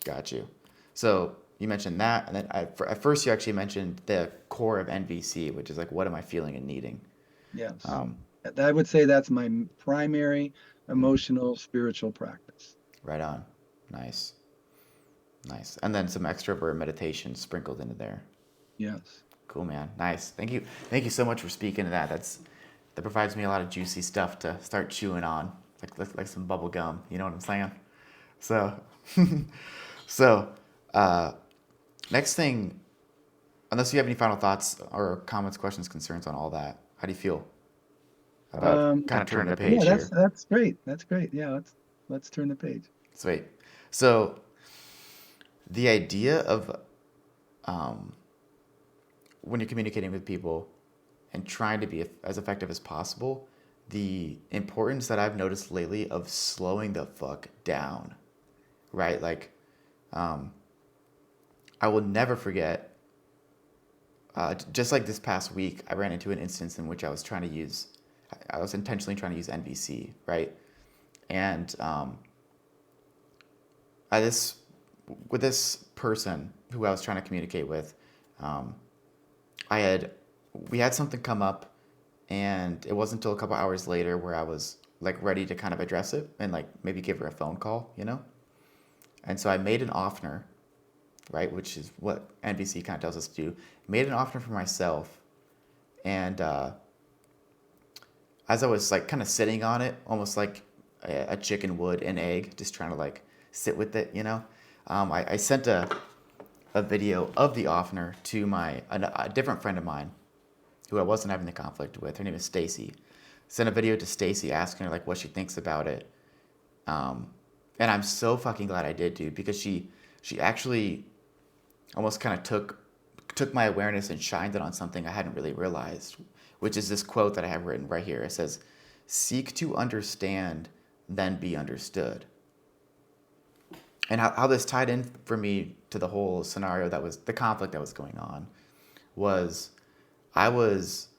got you. So you mentioned that, and then at first you actually mentioned the core of NVC, which is like, what am I feeling and needing? Yes. Um, I would say that's my primary emotional spiritual practice. right on. Nice, nice. And then some extrovert meditation sprinkled into there. Yes. Cool, man. Nice. Thank you so much for speaking to that. That provides me a lot of juicy stuff to start chewing on, like some bubble gum. You know what I'm saying? So, so next thing, unless you have any final thoughts or comments, questions, concerns on all that, how do you feel about kind of turning the Yeah, page here? that's great. That's great. Yeah, let's turn the page. Sweet. So the idea of um, when you're communicating with people and trying to be as effective as possible, the importance that I've noticed lately of slowing the fuck down, right? Like, I will never forget, just like this past week, I ran into an instance in which I was intentionally trying to use NVC, right? And I this with this person who I was trying to communicate with, um, I had we had something come up, and it wasn't until a couple hours later where I was like ready to kind of address it and like maybe give her a phone call, you know. And so I made an offner, right, which is what NBC kind of tells us to do. Made an offner for myself, and as I was like kind of sitting on it, almost like a chicken would an egg, just trying to like sit with it, you know. I sent a video of the offner to a different friend of mine who I wasn't having the conflict with. Her name is Stacy. Sent a video to Stacy asking her like what she thinks about it. And I'm so fucking glad I did, dude, because she actually almost kind of took my awareness and shined it on something I hadn't really realized, which is this quote that I have written right here. It says, "Seek to understand, then be understood." And how this tied in for me to the whole scenario that was the conflict that was going on was I was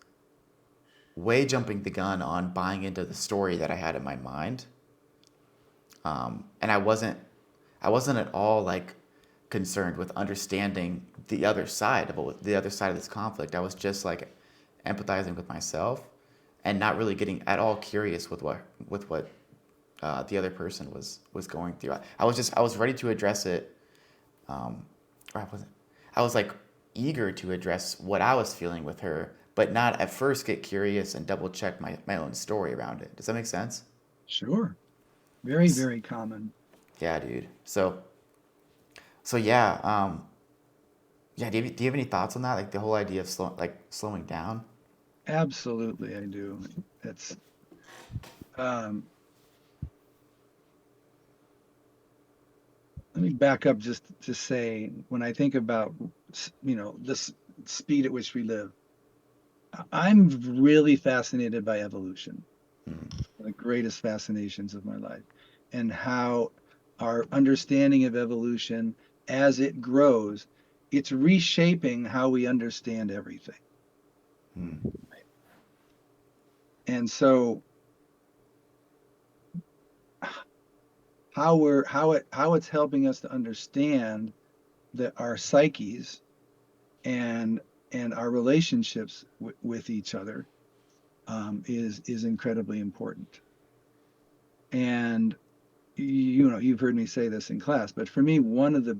way jumping the gun on buying into the story that I had in my mind. And I wasn't at all like concerned with understanding the other side of this conflict. I was just like empathizing with myself and not really getting at all curious with what the other person was going through. I was ready to address it, or I wasn't. I was like eager to address what I was feeling with her, but not at first get curious and double check my own story around it. Does that make sense? Sure. Very, S- very common. Yeah, dude. So yeah, yeah. Do you have any thoughts on that? Like the whole idea of slowing down? Absolutely, I do. It's um, let me back up just to say when I think about this speed at which we live, I'm really fascinated by evolution, the greatest fascinations of my life, and how our understanding of evolution as it grows, it's reshaping how we understand everything. And so how it's helping us to understand that our psyches and our relationships with each other is incredibly important. And you've heard me say this in class, but for me, one of the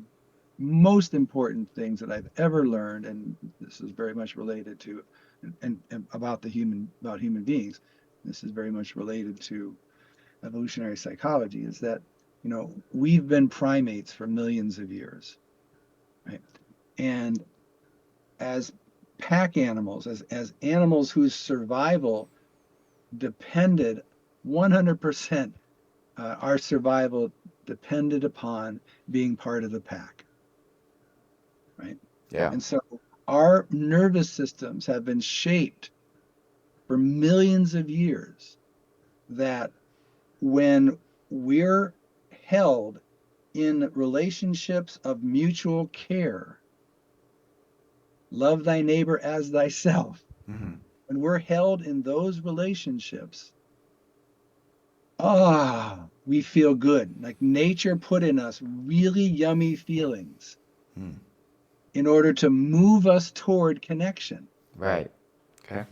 most important things that I've ever learned, and this is very much related to, and about human beings, this is very much related to evolutionary psychology, is that we've been primates for millions of years, right? And as pack animals, as animals whose survival depended 100%, our survival depended upon being part of the pack, right? Yeah. And so our nervous systems have been shaped for millions of years that when we're held in relationships of mutual care, love thy neighbor as thyself, when we're held in those relationships, we feel good. Like nature put in us really yummy feelings in order to move us toward connection, Right. Okay.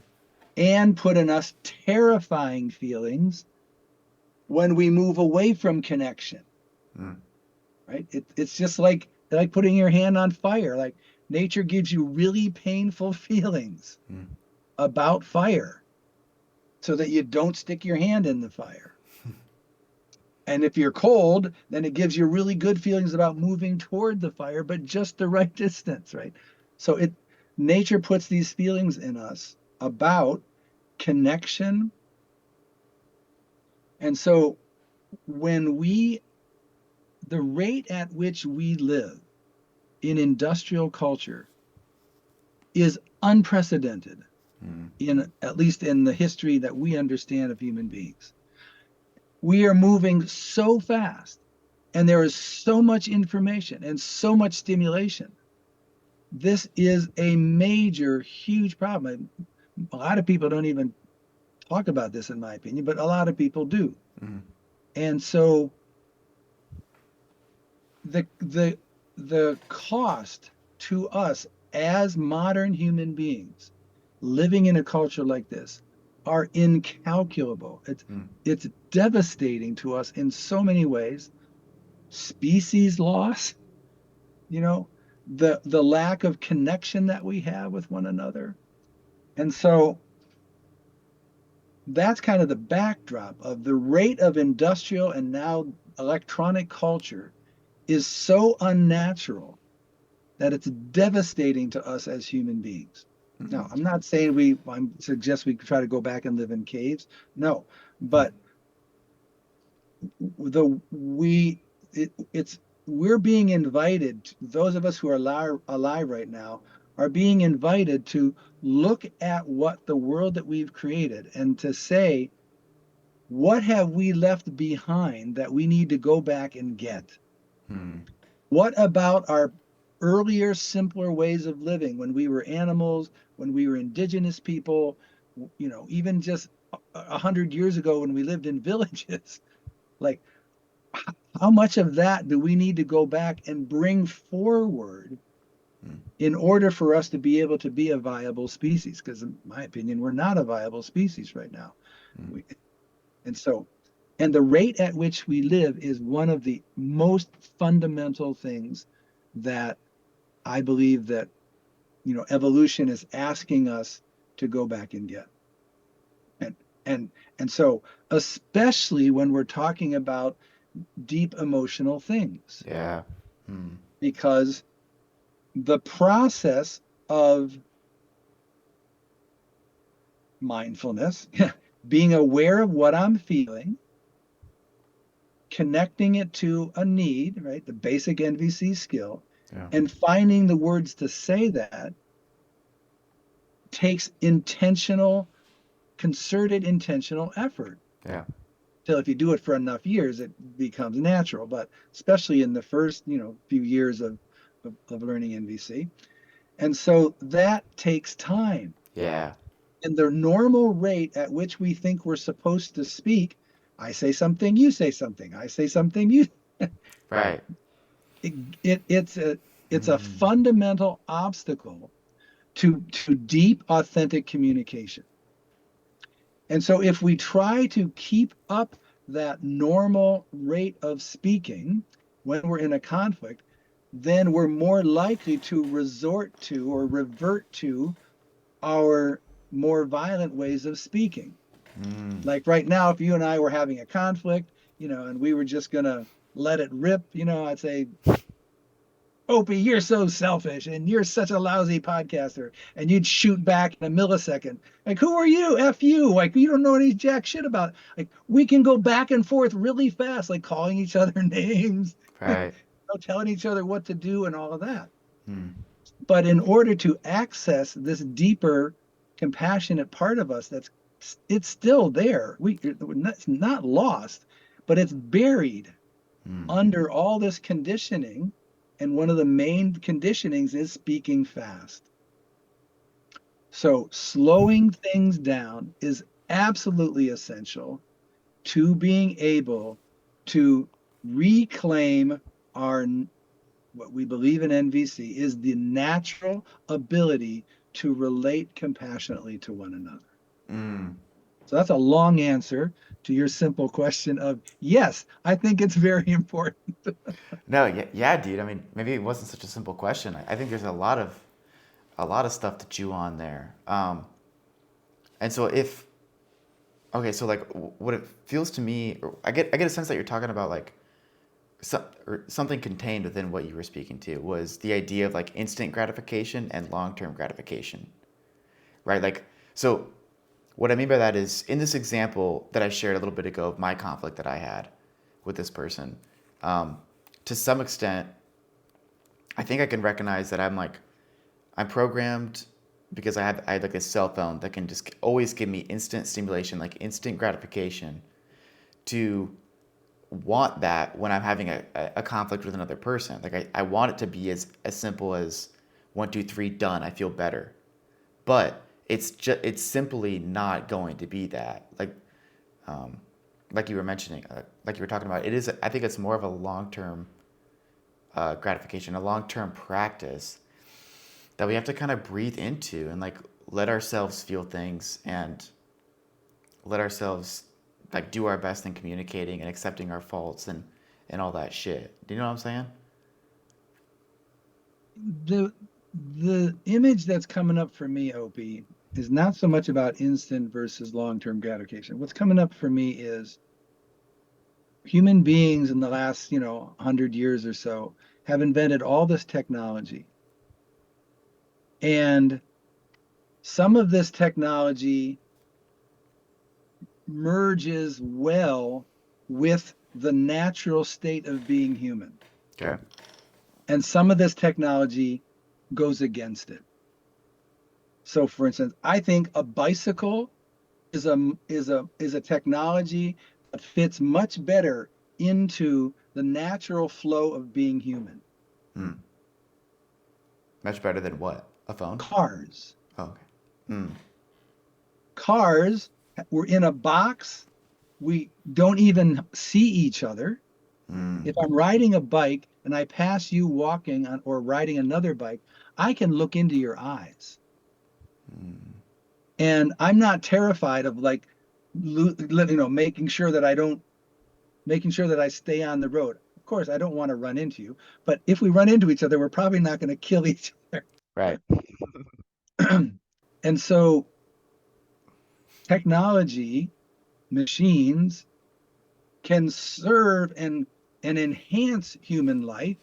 and put in us terrifying feelings when we move away from connection, right? It's just like putting your hand on fire. Like nature gives you really painful feelings about fire so that you don't stick your hand in the fire. And if you're cold, then it gives you really good feelings about moving toward the fire, but just the right distance, right? So nature puts these feelings in us about connection. And so when the rate at which we live in industrial culture is unprecedented in at least in the history that we understand of human beings. We are moving so fast and there is so much information and so much stimulation. This is a major, huge problem. A lot of people don't even talk about this, in my opinion, but a lot of people do. And so the cost to us as modern human beings living in a culture like this are incalculable. It's devastating to us in so many ways. Species loss, you know, the lack of connection that we have with one another. And so that's kind of the backdrop of the rate of industrial and now electronic culture is so unnatural that it's devastating to us as human beings. Now, I'm not saying I suggest we try to go back and live in caves. No, but the we it's we're being invited, those of us who are alive right now are being invited to look at what the world that we've created and to say, what have we left behind that we need to go back and get? What about our earlier, simpler ways of living when we were animals, when we were indigenous people, even just 100 years ago when we lived in villages? Like, how much of that do we need to go back and bring forward in order for us to be able to be a viable species? Because, in my opinion, we're not a viable species right now. We, and so, and the rate at which we live is one of the most fundamental things that I believe that evolution is asking us to go back and get. And and and so especially when we're talking about deep emotional things, Yeah. Hmm. because the process of mindfulness, being aware of what I'm feeling, connecting it to a need, right? The basic NVC skill, Yeah. and finding the words to say that takes intentional, concerted, intentional effort. Yeah. Till if you do it for enough years, it becomes natural. But especially in the first, few years of learning NVC. And so that takes time. Yeah. And the normal rate at which we think we're supposed to speak, I say something, you say something, I say something, you Right. it, it's a Mm. fundamental obstacle to deep authentic communication. And so if we try to keep up that normal rate of speaking when we're in a conflict, then we're more likely to resort to or revert to our more violent ways of speaking. Mm. Like right now, if you and I were having a conflict, and we were just gonna let it rip, I'd say, Opie, you're so selfish and you're such a lousy podcaster. And you'd shoot back in a millisecond. Like, who are you? F you. Like, you don't know any jack shit about it. Like, we can go back and forth really fast, like calling each other names, Right. telling each other what to do and all of that. Mm. But in order to access this deeper, compassionate part of us, it's still there. It's not lost, but it's buried Mm. under all this conditioning. And one of the main conditionings is speaking fast. So slowing things down is absolutely essential to being able to reclaim our what we believe in NVC is the natural ability to relate compassionately to one another. Mm. So that's a long answer to your simple question of yes, I think it's very important. No, yeah, yeah, dude. I mean, maybe it wasn't such a simple question. I think there's a lot of stuff to chew on there. And so if okay, so like what it feels to me, or I get a sense that you're talking about like or something contained within what you were speaking to was the idea of like instant gratification and long-term gratification, right? Like so, what I mean by that is in this example that I shared a little bit ago of my conflict that I had with this person, um, to some extent, I think I can recognize that I'm programmed because I had like a cell phone that can just always give me instant stimulation, like instant gratification, to want that when I'm having a conflict with another person. Like I want it to be as simple as one, two, three, done. I feel better. But it's simply not going to be that. Um, like you were mentioning, like you were talking about, it is. I think it's more of a long term gratification, a long term practice that we have to kind of breathe into and like let ourselves feel things and let ourselves like do our best in communicating and accepting our faults and all that shit. Do you know what I'm saying? The image that's coming up for me, Opie, is not so much about instant versus long-term gratification. What's coming up for me is human beings in the last, 100 years or so have invented all this technology. And some of this technology merges well with the natural state of being human. Okay. And some of this technology goes against it. So for instance, I think a bicycle is a technology that fits much better into the natural flow of being human. Hmm. Much better than what? A phone? Cars. Oh, okay. Hmm. Cars, we're in a box. We don't even see each other. Hmm. If I'm riding a bike and I pass you walking on, or riding another bike, I can look into your eyes. And I'm not terrified of like, making sure that I stay on the road. Of course, I don't want to run into you, but if we run into each other, we're probably not going to kill each other. Right. And so technology, machines can serve and enhance human life.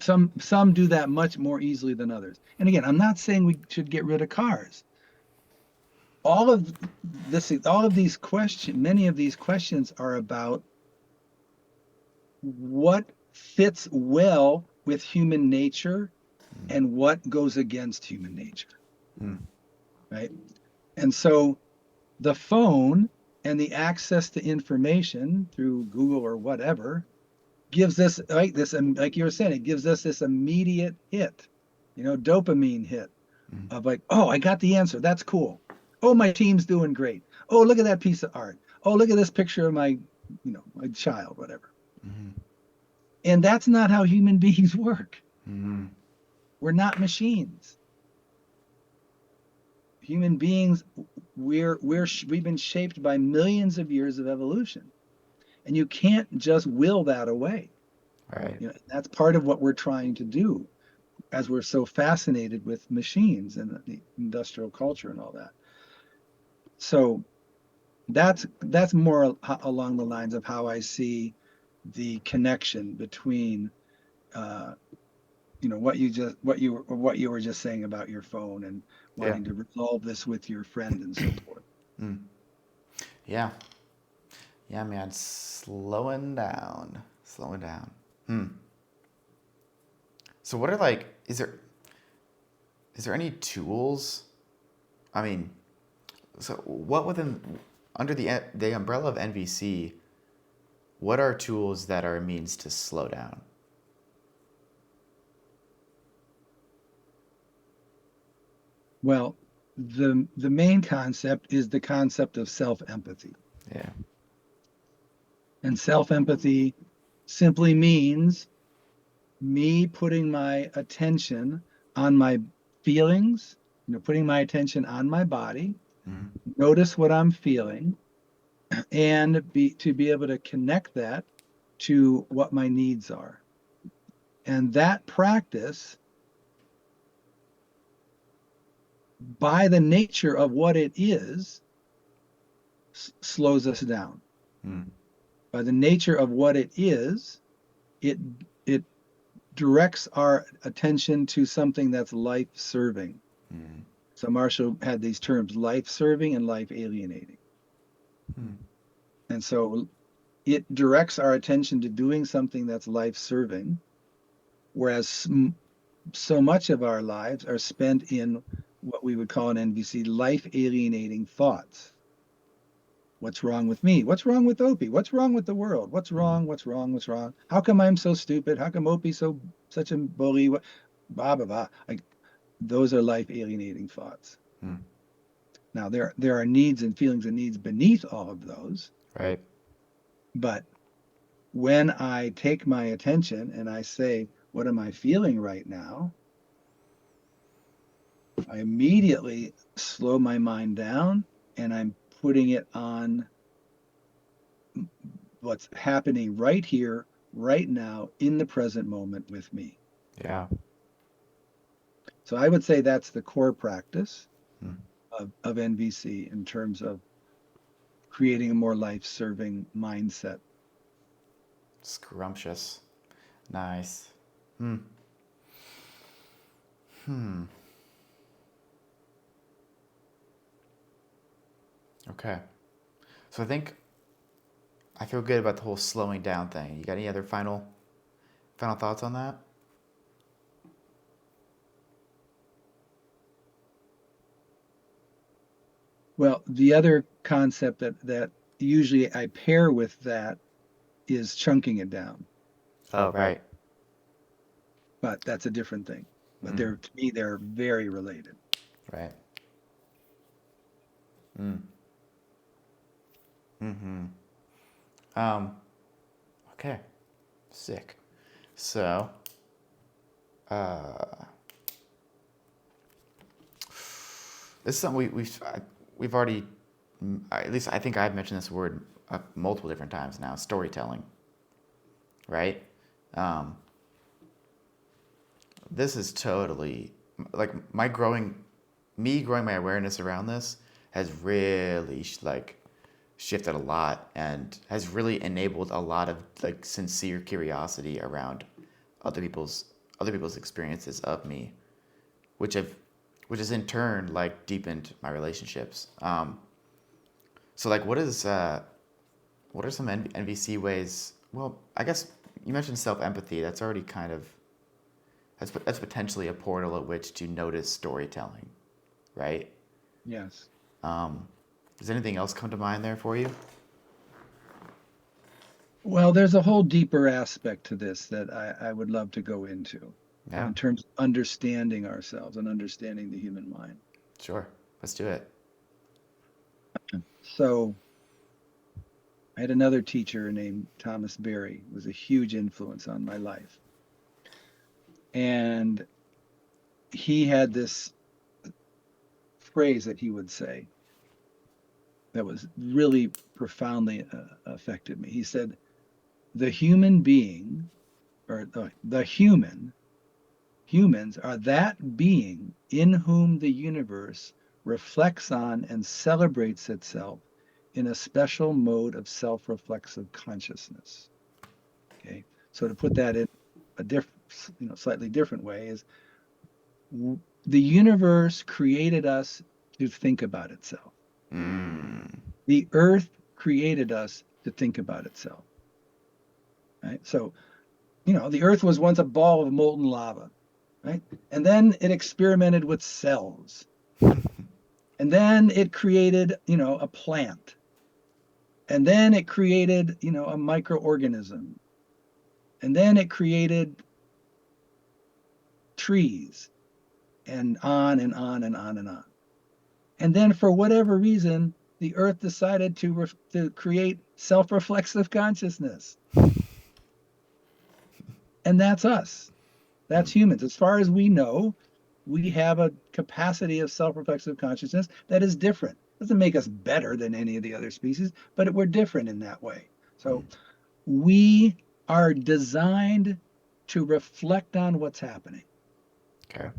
Some do that much more easily than others. And again, I'm not saying we should get rid of cars. All of these questions, many of these questions are about what fits well with human nature and what goes against human nature, Mm. right? And so the phone and the access to information through Google or whatever gives us, right, this, like you were saying, it gives us this immediate hit, dopamine hit Mm. of like, oh, I got the answer. That's cool. Oh, my team's doing great. Oh, look at that piece of art. Oh, look at this picture of my child, whatever. Mm. And that's not how human beings work. Mm. We're not machines. Human beings, we've been shaped by millions of years of evolution, and you can't just will that away. Right. That's part of what we're trying to do, as we're so fascinated with machines and the industrial culture and all that. So that's more along the lines of how I see the connection between uh, what you were just saying about your phone and Yeah. wanting to resolve this with your friend and so forth. Mm. Yeah. Yeah, man. Slowing down. Slowing down. Hmm. So what are like is there any tools? I mean, so what within under the umbrella of NVC, what are tools that are a means to slow down? Well, the main concept is the concept of self-empathy. Yeah. And self-empathy simply means me putting my attention on my feelings, putting my attention on my body, Mm. notice what I'm feeling, and to be able to connect that to what my needs are. And that practice, by the nature of what it is, slows us down. Mm. By the nature of what it is, it it directs our attention to something that's life serving. Mm. So Marshall had these terms, life serving and life alienating. Mm. And so it directs our attention to doing something that's life serving, whereas so much of our lives are spent in what we would call in NVC life alienating thoughts. What's wrong with me? What's wrong with Opie? What's wrong with the world? What's Mm. wrong? What's wrong? What's wrong? How come I'm so stupid? How come Opie's such a bully? What blah blah blah. Like those are life alienating thoughts. Mm. Now there are needs and feelings and needs beneath all of those, Right. but when I take my attention and I say, what am I feeling right now? I immediately slow my mind down and I'm putting it on what's happening right here, right now, in the present moment with me. Yeah. So I would say that's the core practice Mm. of NVC in terms of creating a more life serving mindset. Scrumptious. Nice. Hmm. Hmm. Okay. So I think I feel good about the whole slowing down thing. You got any other final thoughts on that? Well, the other concept that usually I pair with that is chunking it down, Oh, right. but that's a different thing. But Mm. to me, they're very related. Right. Mm. Mm-hmm. Um, okay. Sick. So, uh, this is something we've already, at least I think I've mentioned this word multiple different times now. Storytelling, right? Um, this is totally like me growing my awareness around this has really like shifted a lot and has really enabled a lot of like sincere curiosity around other people's other people's experiences of me, which have which has in turn like deepened my relationships. So like what are some NVC ways? Well, I guess you mentioned self empathy. That's already kind of that's potentially a portal at which to notice storytelling, right? Yes. Um, does anything else come to mind there for you? Well, there's a whole deeper aspect to this that I would love to go into Yeah, in terms of understanding ourselves and understanding the human mind. sure. Let's do it. So I had another teacher named Thomas Berry, who was a huge influence on my life. And he had this phrase that he would say that was really profoundly affected me. He said, the human being, or the humans are that being in whom the universe reflects on and celebrates itself in a special mode of self-reflexive consciousness. Okay. So to put that in a different, slightly different way is the universe created us to think about itself. Mm. The earth created us to think about itself. Right. So, the earth was once a ball of molten lava, right? And then it experimented with cells. And then it created, a plant. And then it created, a microorganism. And then it created trees and on and on and on and on. And then for whatever reason, the earth decided to create self-reflexive consciousness. And that's us. That's humans. As far as we know, we have a capacity of self-reflexive consciousness that is different. Doesn't make us better than any of the other species, but we're different in that way. So we are designed to reflect on what's happening. Okay.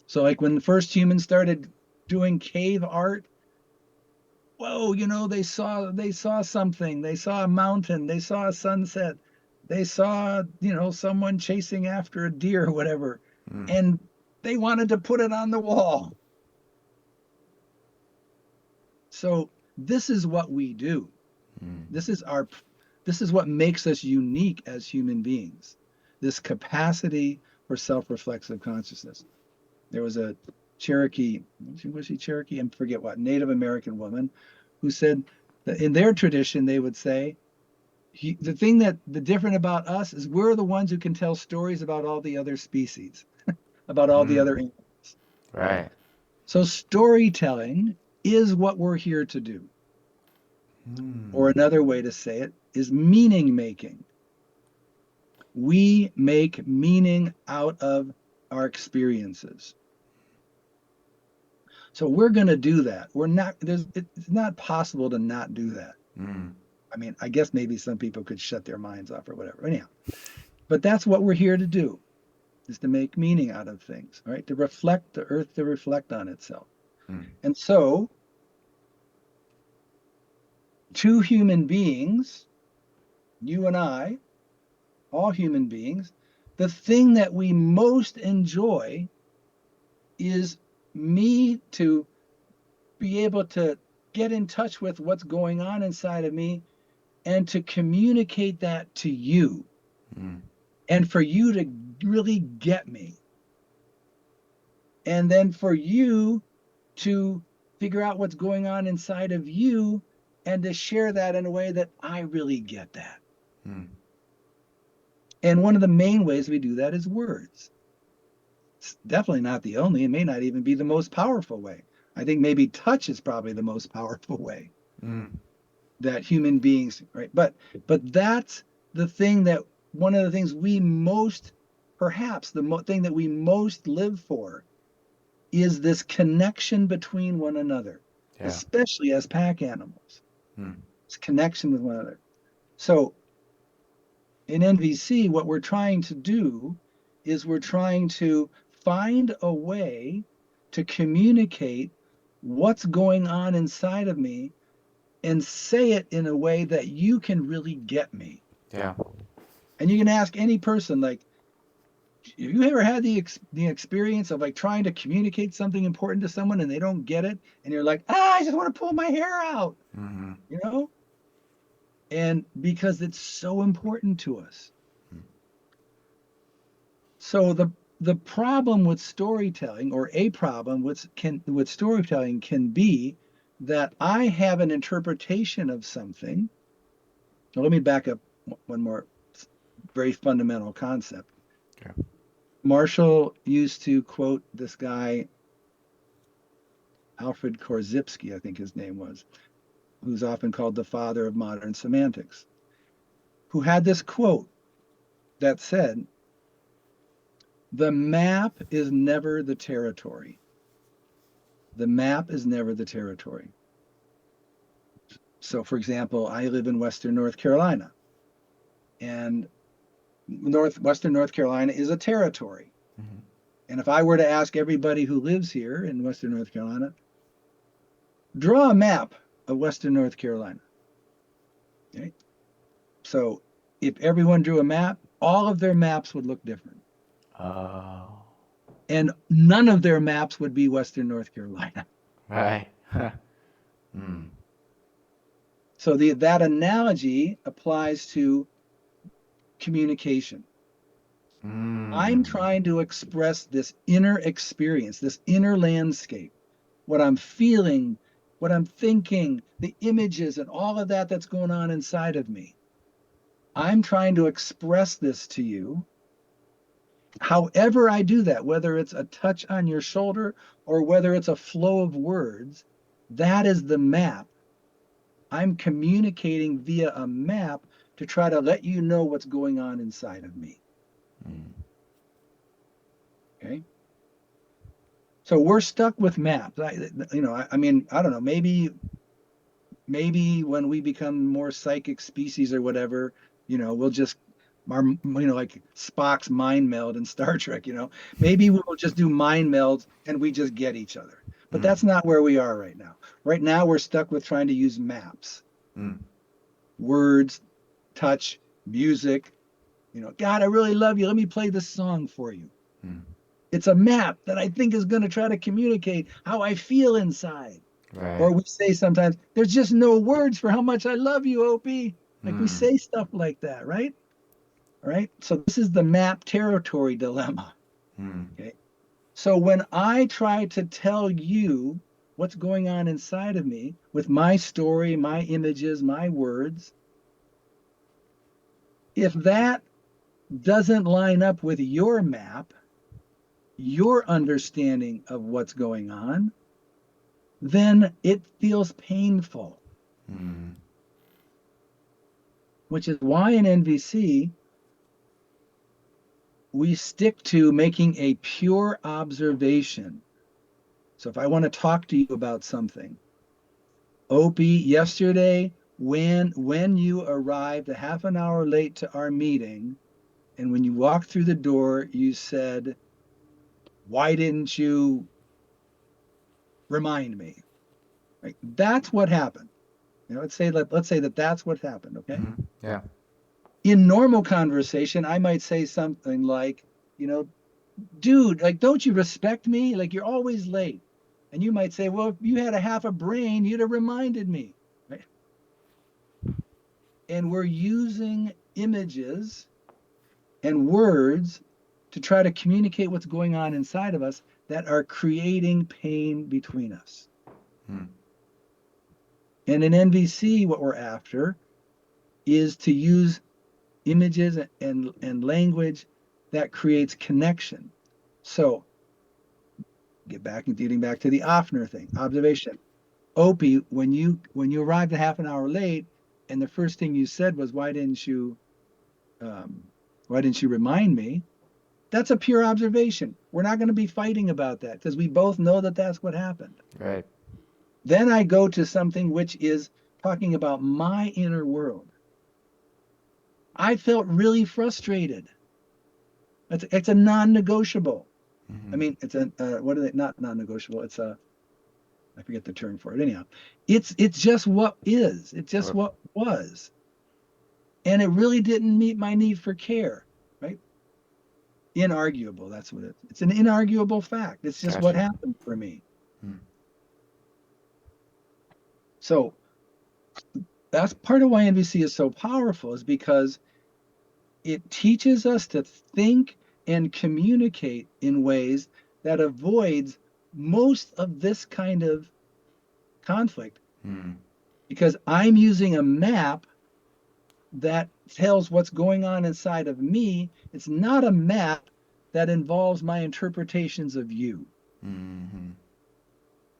So like when the first humans started doing cave art, whoa, they saw something. They saw a mountain, they saw a sunset, they saw, someone chasing after a deer or whatever, Mm. and they wanted to put it on the wall. So this is what we do. Mm. This is what makes us unique as human beings. This capacity for self-reflexive consciousness. There was a Cherokee, was she Cherokee? I forget what, Native American woman who said that in their tradition, they would say, the thing that the different about us is we're the ones who can tell stories about all the other species, about all the Mm. other animals, right? Right. So storytelling is what we're here to do. Or Mm. another way to say it is meaning making. We make meaning out of our experiences. So we're going to do that. It's not possible to not do that. Mm. I mean, I guess maybe some people could shut their minds off or whatever. Anyhow, but that's what we're here to do, is to make meaning out of things, right? To reflect the earth, to reflect on itself. Mm. And so, two human beings, you and I, all human beings, the thing that we most enjoy is me to be able to get in touch with what's going on inside of me and to communicate that to you Mm. and for you to really get me. And then for you to figure out what's going on inside of you and to share that in a way that I really get that. Mm. And one of the main ways we do that is words. It's definitely not the only, it may not even be the most powerful way. I think maybe touch is probably the most powerful way Mm. that human beings, right? But that's the thing that one of the things we most, perhaps the thing that we most live for is this connection between one another, Yeah. especially as pack animals. Mm. It's connection with one another. So in NVC, what we're trying to do is we're trying to find a way to communicate what's going on inside of me and say it in a way that you can really get me. Yeah. And you can ask any person, like, have you ever had the experience of like trying to communicate something important to someone and they don't get it, and you're like, I just want to pull my hair out, Mm-hmm. you know? And because it's so important to us. So the problem with storytelling, or a problem with storytelling, can be that I have an interpretation of something. Now, let me back up one more very fundamental concept. Okay. Marshall used to quote this guy, Alfred Korzybski, I think his name was, who's often called the father of modern semantics, who had this quote that said, the map is never the territory. The map is never the territory. So, for example, I live in Western North Carolina, and Western North Carolina is a territory. Mm-hmm. And if I were to ask everybody who lives here in Western North Carolina, draw a map of Western North Carolina. Okay? So if everyone drew a map, all of their maps would look different. Oh. And none of their maps would be Western North Carolina. Right. Mm. So that analogy applies to communication. I'm Mm. trying to express this inner experience, this inner landscape, what I'm feeling, what I'm thinking, the images, and all of that that's going on inside of me. I'm trying to express this to you. However, I do that, whether it's a touch on your shoulder or whether it's a flow of words, that is the map. I'm communicating via a map to try to let you know what's going on inside of me. Mm. Okay. So we're stuck with maps. I mean, I don't know. Maybe when we become more psychic species or whatever, we'll just, like Spock's mind meld in Star Trek. Maybe we'll just do mind melds and we just get each other. But Mm. that's not where we are right now. Right now, we're stuck with trying to use maps, Mm. words, touch, music. God, I really love you. Let me play this song for you. Mm. It's a map that I think is going to try to communicate how I feel inside. Right. Or we say sometimes, there's just no words for how much I love you, Opie. Like we Mm. say stuff like that, right? All right. So this is the map territory dilemma. Mm. Okay. So when I try to tell you what's going on inside of me with my story, my images, my words, if that doesn't line up with your map, your understanding of what's going on, then it feels painful, Mm. which is why in NVC, we stick to making a pure observation. So if I want to talk to you about something, Opie, yesterday, when you arrived a half an hour late to our meeting, and when you walked through the door, you said, why didn't you remind me? Right? That's what happened. Let's say that that's what happened, okay? Mm-hmm. Yeah. In normal conversation, I might say something like, you know, dude, like, don't you respect me? Like, you're always late. And you might say, well, if you had a half a brain, you'd have reminded me. Right? And we're using images and words to try to communicate what's going on inside of us that are creating pain between us. Mm. And in NVC, what we're after is to use images and language that creates connection. So getting back to the Offner thing, observation. Opie, when you arrived a half an hour late, and the first thing you said was, um, why didn't you remind me? That's a pure observation. We're not going to be fighting about that because we both know that that's what happened. Right. Then I go to something which is talking about my inner world. I felt really frustrated. It's a non-negotiable. I Mm-hmm. mean, it's a what are they? Not non-negotiable. It's a I forget the term for it. Anyhow, it's just what is. It's just what was, and it really didn't meet my need for care. Right? Inarguable. That's what it is. It's an inarguable fact. It's just what Gotcha. happened for me. Mm. So that's part of why NVC is so powerful, is because it teaches us to think and communicate in ways that avoids most of this kind of conflict, Mm. because I'm using a map that tells what's going on inside of me. It's not a map that involves my interpretations of you. Mm-hmm.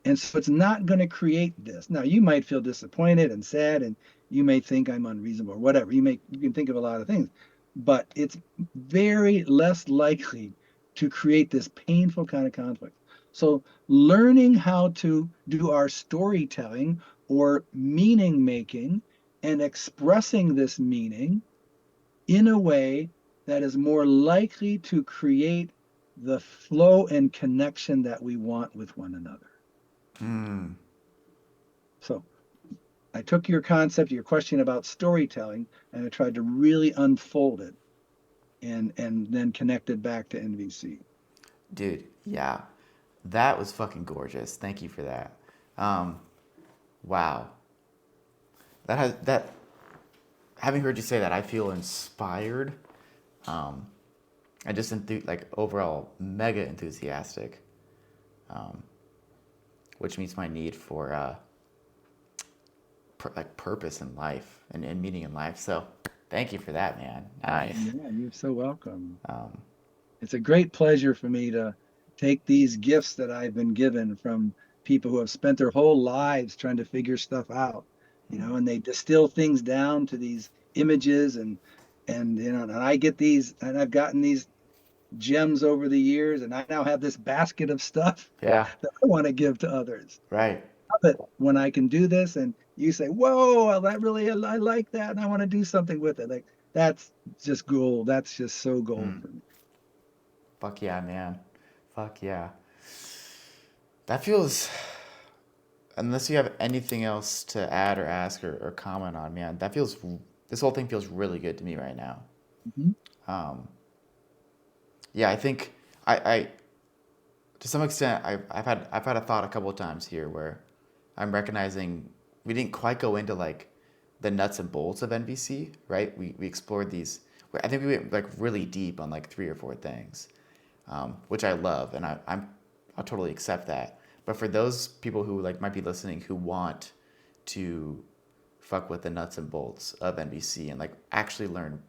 And so it's not going to create this. Now, you might feel disappointed and sad, and you may think I'm unreasonable or whatever. You can think of a lot of things, but it's very less likely to create this painful kind of conflict. So learning how to do our storytelling or meaning making and expressing this meaning in a way that is more likely to create the flow and connection that we want with one another. Mm. So I took your concept, your question about storytelling, and I tried to really unfold it and then connect it back to NVC. Dude, yeah. That was fucking gorgeous. Thank you for that. Um, wow. That having heard you say that, I feel inspired. Um, and just like overall mega enthusiastic, um, which meets my need for like purpose in life and meaning in life. So thank you for that, man. Nice. Yeah, you're so welcome. Um, It's a great pleasure for me to take these gifts that I've been given from people who have spent their whole lives trying to figure stuff out, and they distill things down to these images, and I get these, and I've gotten these gems over the years, and I now have this basket of stuff yeah. that I want to give to others. Right. But when I can do this, and you say, "Whoa, well, that really, I like that, and I want to do something with it," like that's just gold. That's just so gold Mm. for me. Fuck yeah, man. Fuck yeah. That feels. Unless you have anything else to add or ask or comment on, man, that feels. This whole thing feels really good to me right now. Mhm. Um, yeah, I think I to some extent I've had a thought a couple of times here where I'm recognizing we didn't quite go into like the nuts and bolts of NVC, right? We explored these. I think we went like really deep on like three or four things, which I love, and I'll totally accept that. But for those people who like might be listening who want to fuck with the nuts and bolts of NVC and like actually learn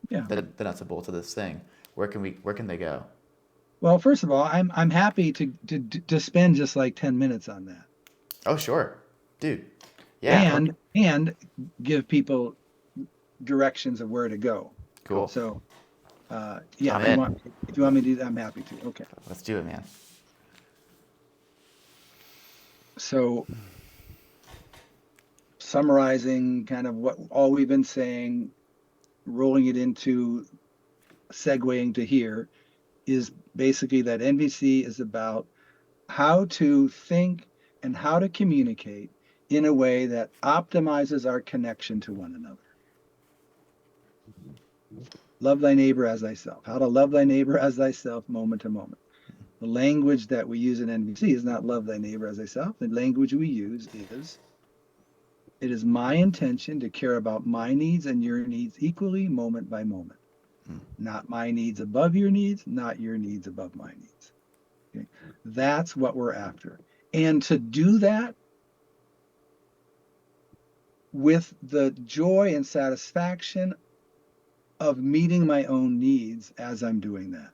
Yeah. the nuts and bolts of this thing, where can they go? Well, first of all, I'm happy to spend just like 10 minutes on that, Oh sure, dude. Yeah. and give people directions of where to go. Cool. So, yeah, I'm in. if you want me to do that, I'm happy to. Okay. Let's do it, man. So, summarizing kind of what all we've been saying, rolling it into segueing to here, is basically that NVC is about how to think and how to communicate in a way that optimizes our connection to one another. Love thy neighbor as thyself. How to love thy neighbor as thyself moment to moment. The language that we use in NVC is not love thy neighbor as thyself. The language we use is, it is my intention to care about my needs and your needs equally moment by moment. Not my needs above your needs, not your needs above my needs. Okay? That's what we're after. And to do that with the joy and satisfaction of meeting my own needs as I'm doing that,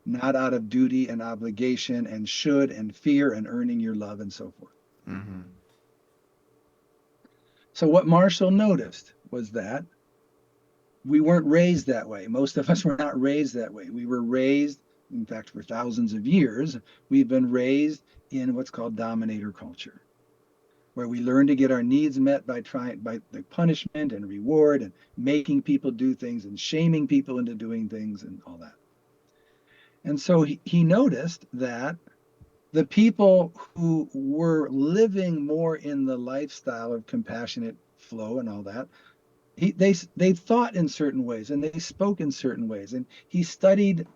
not out of duty and obligation and should and fear and earning your love and so forth. Mm-hmm. So, what Marshall noticed was that we weren't raised that way. Most of us were not raised that way. We were raised, in fact, for thousands of years, we've been raised in what's called dominator culture. where we learn to get our needs met by the punishment and reward and making people do things and shaming people into doing things and all that. And so he noticed that the people who were living more in the lifestyle of compassionate flow and all that, they thought in certain ways and they spoke in certain ways. And he studied,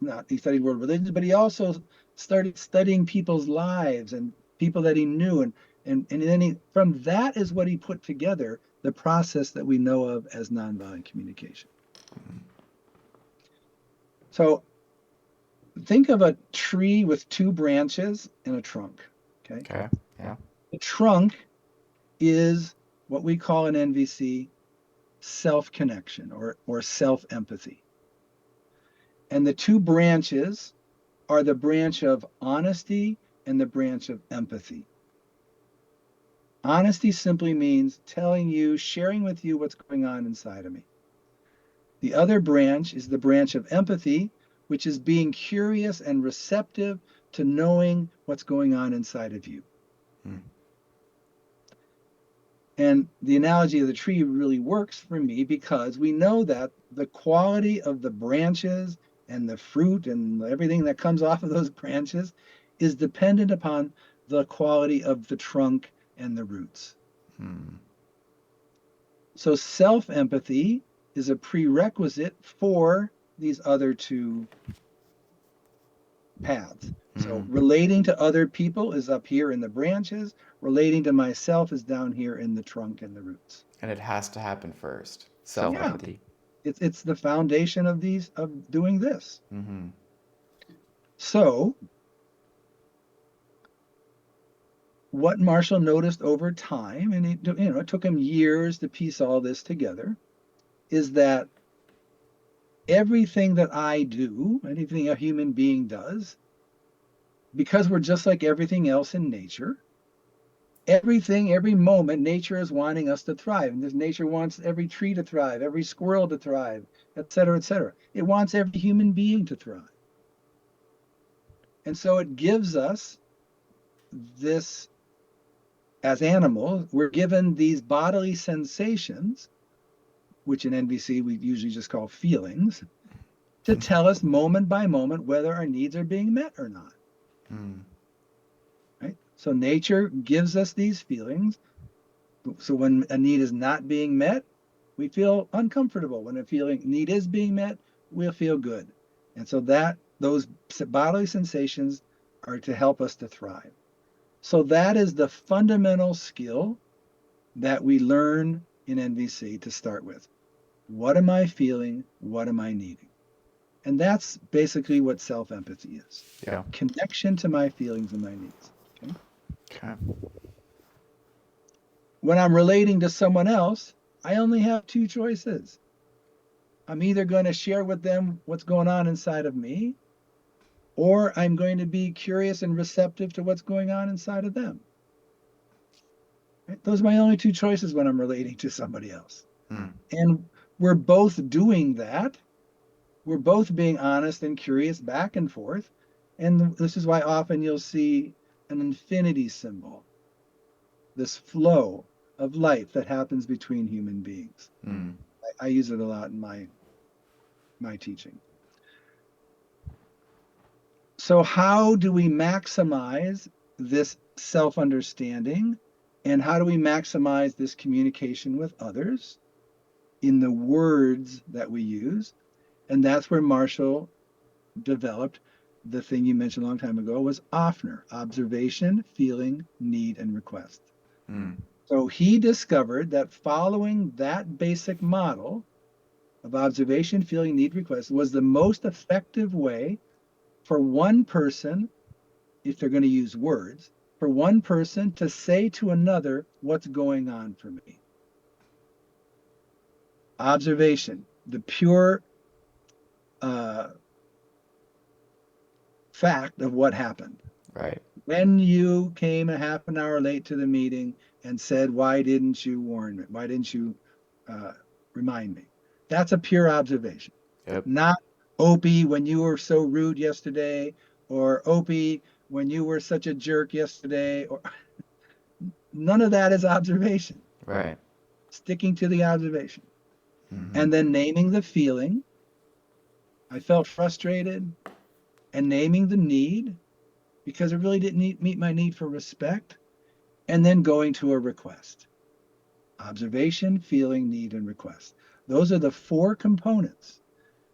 not he studied world religions, but he also started studying people's lives and people that he knew. And then from that is what he put together the process that we know of as nonviolent communication. So think of a tree with two branches and a trunk. Okay. Okay. Yeah. The trunk is what we call in NVC self-connection or self-empathy. And the two branches are the branch of honesty and the branch of empathy. Honesty simply means telling you, sharing with you what's going on inside of me. The other branch is the branch of empathy, which is being curious and receptive to knowing what's going on inside of you. Mm. And the analogy of the tree really works for me because we know that the quality of the branches and the fruit and everything that comes off of those branches is dependent upon the quality of the trunk and the roots. Mm. So self-empathy is a prerequisite for these other two paths. So relating to other people is up here in the branches. Relating to myself is down here in the trunk and the roots. And it has to happen first. So yeah, Self-empathy. it's the foundation of doing this. Mm-hmm. So what Marshall noticed over time, and it took him years to piece all this together, is that everything that I do, anything a human being does, because we're just like everything else in nature, every moment, nature is wanting us to thrive. And this nature wants every tree to thrive, every squirrel to thrive, et cetera, et cetera. It wants every human being to thrive. And so it gives us this, as animals, we're given these bodily sensations, which in NVC we usually just call feelings, to tell us moment by moment whether our needs are being met or not. Mm. Right? So nature gives us these feelings. So when a need is not being met, we feel uncomfortable. When a need is being met, we'll feel good. And so those bodily sensations are to help us to thrive. So that is the fundamental skill that we learn in NVC to start with. What am I feeling? What am I needing? And that's basically what self-empathy is. Yeah. Connection to my feelings and my needs. Okay. Okay. When I'm relating to someone else, I only have two choices. I'm either going to share with them what's going on inside of me, or I'm going to be curious and receptive to what's going on inside of them. Right? Those are my only two choices when I'm relating to somebody else. Mm. And we're both doing that. We're both being honest and curious back and forth. And this is why often you'll see an infinity symbol, this flow of life that happens between human beings. Mm. I use it a lot in my teaching. So how do we maximize this self-understanding, and how do we maximize this communication with others in the words that we use? And that's where Marshall developed the thing you mentioned a long time ago, was OFNER, observation, feeling, need, and request. Mm. So he discovered that following that basic model of observation, feeling, need, request was the most effective way for one person, if they're going to use words, for one person to say to another what's going on for me. Observation, the pure fact of what happened. Right. When you came a half an hour late to the meeting and said, why didn't you warn me? Why didn't you remind me? That's a pure observation. Yep. Not, Opie, when you were so rude yesterday, or Opie, when you were such a jerk yesterday, or none of that is observation. Right. Sticking to the observation. Mm-hmm. And then naming the feeling. I felt frustrated, and naming the need because it really didn't meet my need for respect. And then going to a request. Observation, feeling, need, and request. Those are the four components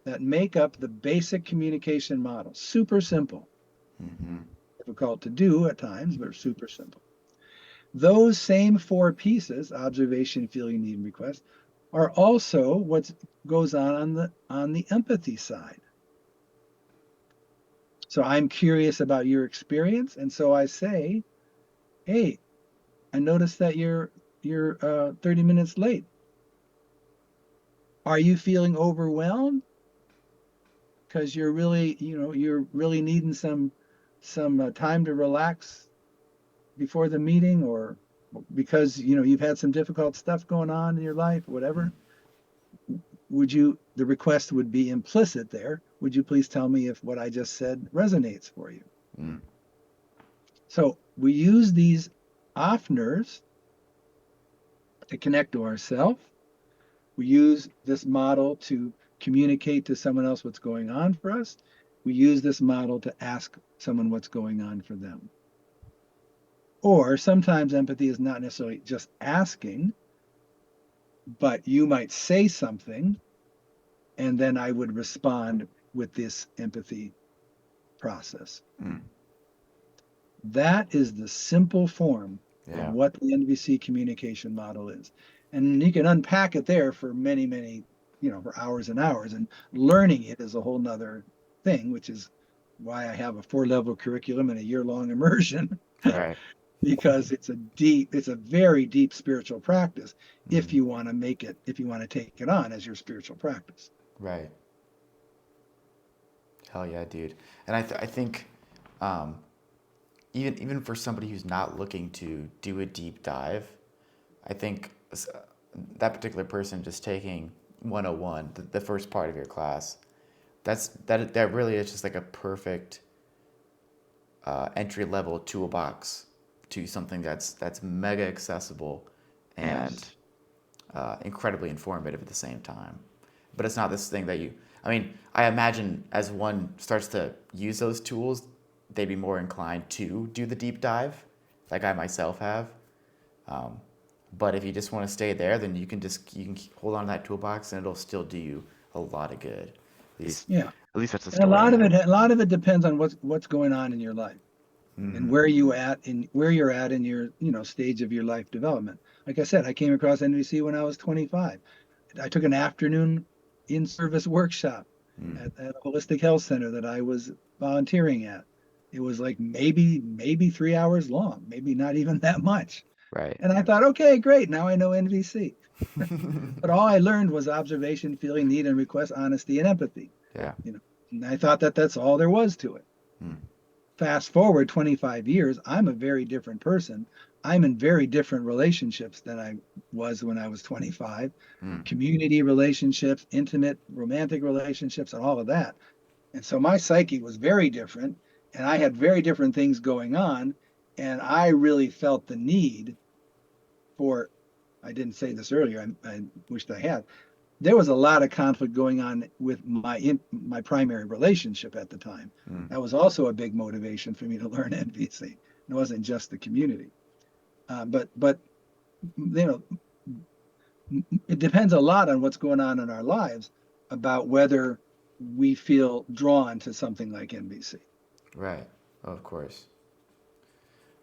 that make up the basic communication model. Super simple. Mm-hmm. Difficult to do at times, but super simple. Those same four pieces, observation, feeling, need, and request, are also what goes on the empathy side. So I'm curious about your experience, and so I say, "Hey, I noticed that you're 30 minutes late. Are you feeling overwhelmed because you're really needing some time to relax before the meeting, or because you've had some difficult stuff going on in your life, or whatever?" The request would be implicit there. Would you please tell me if what I just said resonates for you? Mm. So we use these offners to connect to ourselves. We use this model to communicate to someone else what's going on for us. We use this model to ask someone what's going on for them. Or sometimes empathy is not necessarily just asking, but you might say something, and then I would respond with this empathy process. Mm. That is the simple form of Yeah. what the NVC communication model is. And you can unpack it there for many, many, for hours and hours. And learning it is a whole nother thing, which is why I have a 4-level curriculum and a year-long immersion, Right. because it's a very deep spiritual practice if Mm. you want to if you want to take it on as your spiritual practice. Right. Hell yeah, dude. And I think um, even for somebody who's not looking to do a deep dive, I think that particular person just taking 101, the first part of your class, that really is just like a perfect entry level toolbox to something that's mega accessible and Yes. incredibly informative at the same time. But it's not this thing that I mean, I imagine as one starts to use those tools, they'd be more inclined to do the deep dive, like I myself have. Um, but if you just want to stay there, then you can hold on to that toolbox and it'll still do you a lot of good. Yeah. At least that's the And story I have. a lot of it depends on what's going on in your life, and Mm-hmm. where you're at in your stage of your life development. Like I said, I came across NVC when I was 25. I took an afternoon in-service workshop Mm. at a holistic health center that I was volunteering at. It was like maybe 3 hours long, maybe not even that much. Right. And I thought, okay, great, now I know NVC. But all I learned was observation, feeling, need, and request, honesty, and empathy. Yeah. And I thought that that's all there was to it. Mm. Fast forward 25 years, I'm a very different person. I'm in very different relationships than I was when I was 25. Mm. Community relationships, intimate, romantic relationships, and all of that. And so my psyche was very different, and I had very different things going on. And I really felt the need for, I didn't say this earlier, I wished I had. There was a lot of conflict going on with my primary relationship at the time. Mm. That was also a big motivation for me to learn NVC. It wasn't just the community, but you know, it depends a lot on what's going on in our lives about whether we feel drawn to something like NVC. Right. Oh, of course.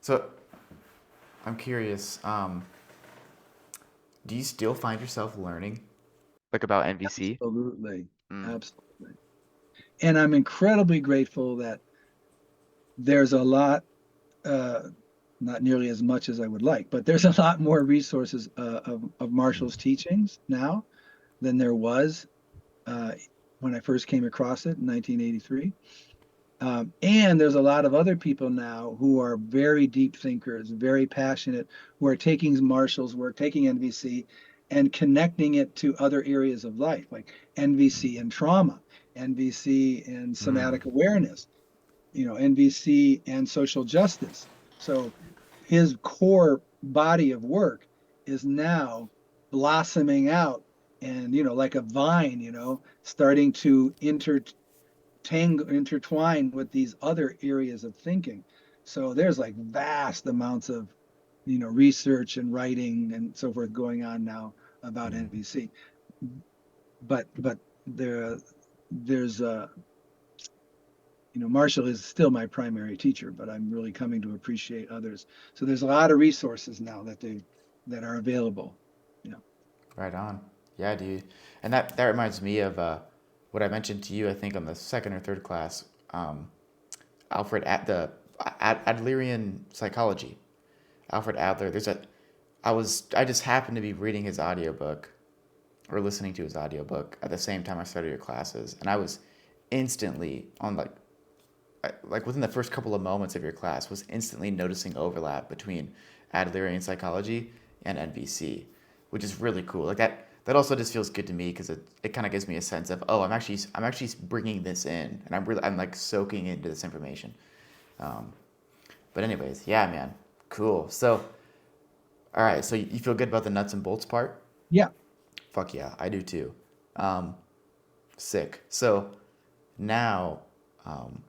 So I'm curious. Do you still find yourself learning, like about NVC? Absolutely, Mm. absolutely. And I'm incredibly grateful that there's a lot, uh, not nearly as much as I would like, but there's a lot more resources of Marshall's teachings now than there was uh, when I first came across it in 1983. And there's a lot of other people now who are very deep thinkers, very passionate, who are taking Marshall's work, taking NVC, and connecting it to other areas of life, like NVC and trauma, NVC and Mm. somatic awareness, NVC and social justice. So his core body of work is now blossoming out and, like a vine, starting to intertwine with these other areas of thinking. So there's like vast amounts of, research and writing and so forth going on now about Mm. NVC. But there's Marshall is still my primary teacher, but I'm really coming to appreciate others. So there's a lot of resources now that are available. You know. Right on. Yeah, dude. And that reminds me of what I mentioned to you, I think, on the second or third class. Alfred at the Adlerian psychology. Alfred Adler. I just happened to be reading his audiobook or listening to his audiobook at the same time I started your classes, and I was instantly on like within the first couple of moments of your class was instantly noticing overlap between Adlerian psychology and NVC, which is really cool. Like that also just feels good to me because it kind of gives me a sense of, oh, I'm actually bringing this in, and I'm like soaking into this information. Um, but anyways, yeah, man, cool. So all right, so you feel good about the nuts and bolts part? Yeah, Fuck yeah, I do too. Um, Sick. So now, um,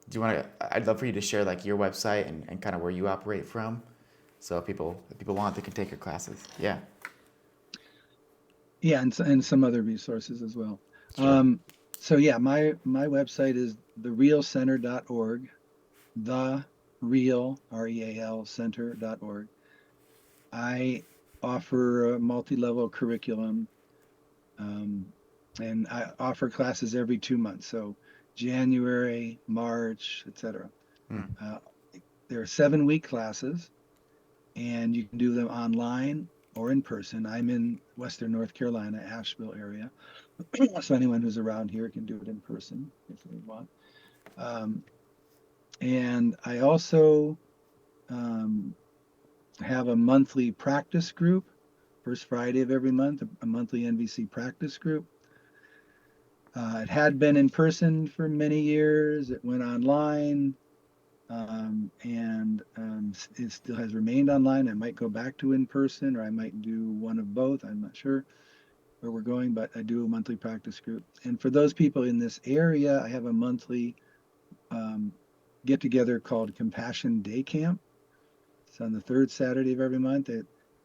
do you want to? I'd love for you to share like your website and kind of where you operate from. So if people want, they can take your classes. Yeah, yeah, and some other resources as well. sure. Um, so yeah, my website is therealcenter.org, the real REAL center.org. I offer a multi-level curriculum, um, and I offer classes every 2 months. So January, March, etc. Hmm. Uh, there are 7-week classes, and you can do them online or in person. I'm in Western North Carolina, Asheville area. So anyone who's around here can do it in person if they want. Um, and I also um, have a monthly practice group, first Friday of every month, a monthly NVC practice group. It had been in person for many years. It went online, and it still has remained online. I might go back to in person, or I might do one of both. I'm not sure where we're going, but I do a monthly practice group. And for those people in this area, I have a monthly um, get together called Compassion Day Camp. It's on the third Saturday of every month.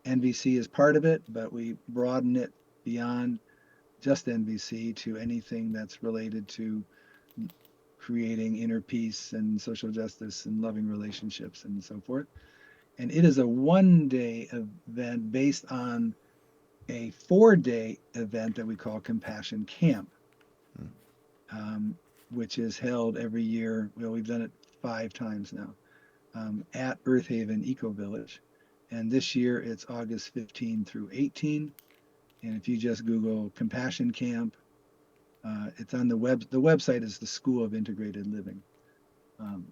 NVC is part of it, but we broaden it beyond just NVC to anything that's related to creating inner peace and social justice and loving relationships and so forth. And it is a 1 day event based on a 4 day event that we call Compassion Camp, um, which is held every year. Well, we've done it 5 times now, at Earth Haven Eco Village. And this year it's August 15 through 18. And if you just Google Compassion Camp, it's on the web. The website is the School of Integrated Living. Um,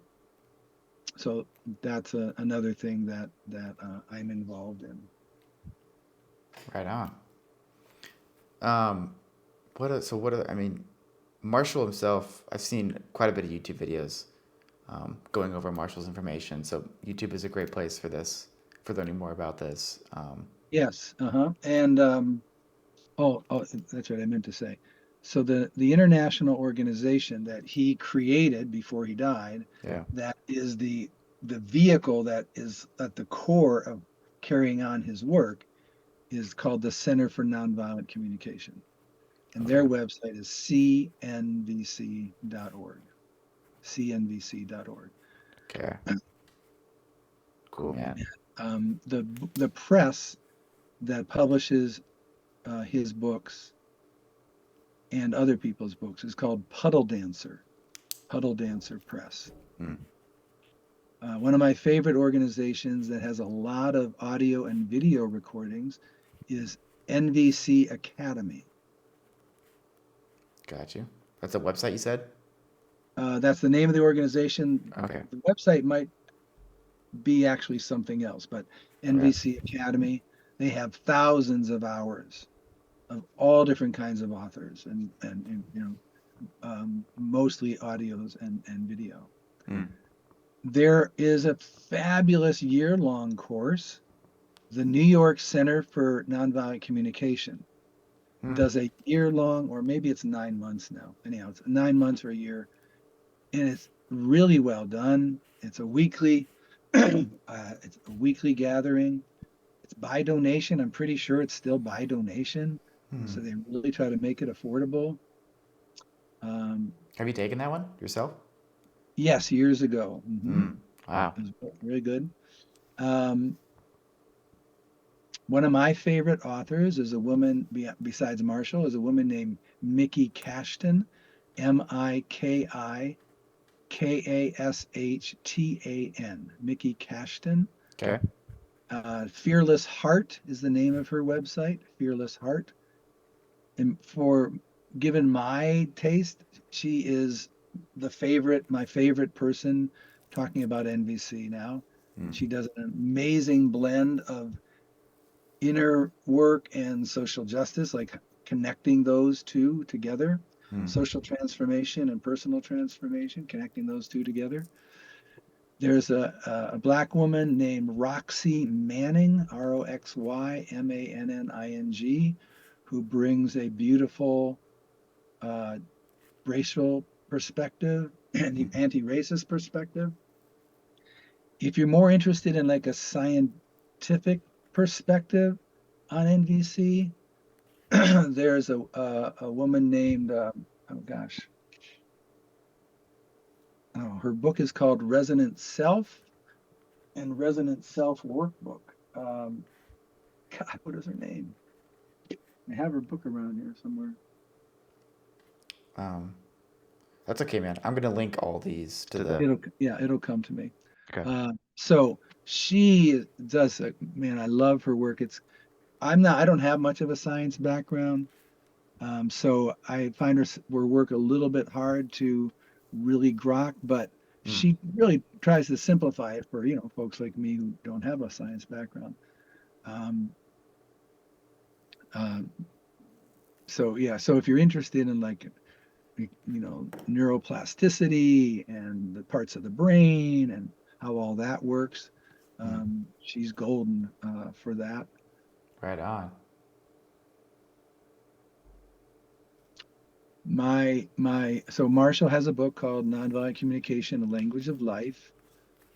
so that's another thing that I'm involved in. Right on. Um, I mean, Marshall himself. I've seen quite a bit of YouTube videos, going over Marshall's information. So YouTube is a great place for this, for learning more about this. Yes, uh-huh. And oh, that's right. I meant to say. So the international organization that he created before he died, Yeah. that is the vehicle that is at the core of carrying on his work, is called the Center for Nonviolent Communication. And their Okay. website is cnvc.org. cnvc.org. Okay. Cool, man. The press that publishes his books and other people's books is called Puddle Dancer Press. Hmm. One of my favorite organizations that has a lot of audio and video recordings is NVC Academy. Got you. That's a website you said? That's the name of the organization. Okay. The website might be actually something else, but Okay. NVC Academy, they have thousands of hours of all different kinds of authors and mostly audios and video. Hmm. There is a fabulous year-long course The New York Center for Nonviolent Communication Hmm. does a year long, or maybe it's 9 months now. Anyhow, it's 9 months or a year, and it's really well done. It's a weekly gathering. It's by donation. I'm pretty sure it's still by donation. Hmm. So they really try to make it affordable. Um, Have you taken that one yourself? yes, years ago. Hmm. Wow. It was really good. Um, One of my favorite authors is a woman, besides Marshall, is a woman named Mickey Cashton, Mikashtan, Mickey Cashton. Okay. Fearless Heart is the name of her website, Fearless Heart. And for given my taste, she is my favorite person talking about NVC now. Hmm. She does an amazing blend of inner work and social justice, like connecting those two together, Hmm. social transformation and personal transformation, connecting those two together. There's a black woman named Roxy Manning, Roxymanning, who brings a beautiful uh, racial perspective and Hmm. anti-racist perspective. If you're more interested in like a scientific perspective on NVC, there's a woman named oh gosh, oh, her book is called Resonant Self and Resonant Self Workbook. God, what is her name? I have her book around here somewhere. Um, that's okay, man. I'm gonna link all these to the. It'll come to me. Okay. So she does man, I love her work. I don't have much of a science background. So I find her work a little bit hard to really grok, but Hmm. she really tries to simplify it for, folks like me who don't have a science background. Um, uh, so yeah, so if you're interested in like, neuroplasticity and the parts of the brain and how all that works, Hmm. she's golden for that. Right on. So Marshall has a book called Nonviolent Communication, A Language of Life.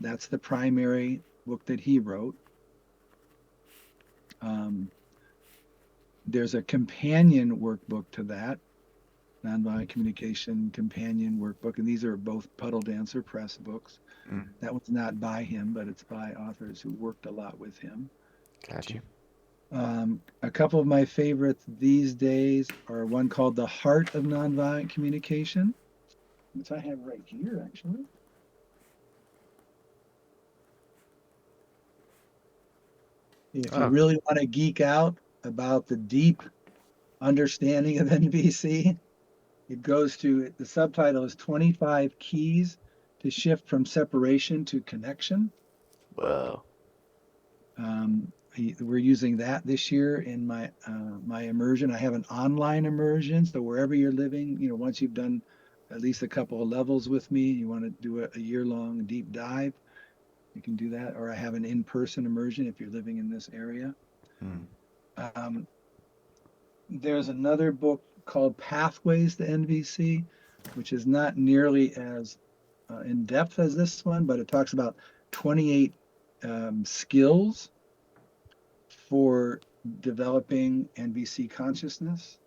That's the primary book that he wrote. Um, there's a companion workbook to that, Nonviolent Communication Companion Workbook, and these are both Puddle Dancer Press books. Hmm. That one's not by him, but it's by authors who worked a lot with him. Got you. A couple of my favorites these days are one called The Heart of Nonviolent Communication, which I have right here, actually. If you Oh, really want to geek out about the deep understanding of NVC, the subtitle is 25 Keys to Shift from Separation to Connection. whoa. We're using that this year in my immersion. I have an online immersion, so wherever you're living, once you've done at least a couple of levels with me, you want to do a year-long deep dive, you can do that. Or I have an in-person immersion if you're living in this area. Hmm. Um, there's another book called Pathways to NVC, which is not nearly as in depth as this one, but it talks about 28 skills for developing NVC consciousness.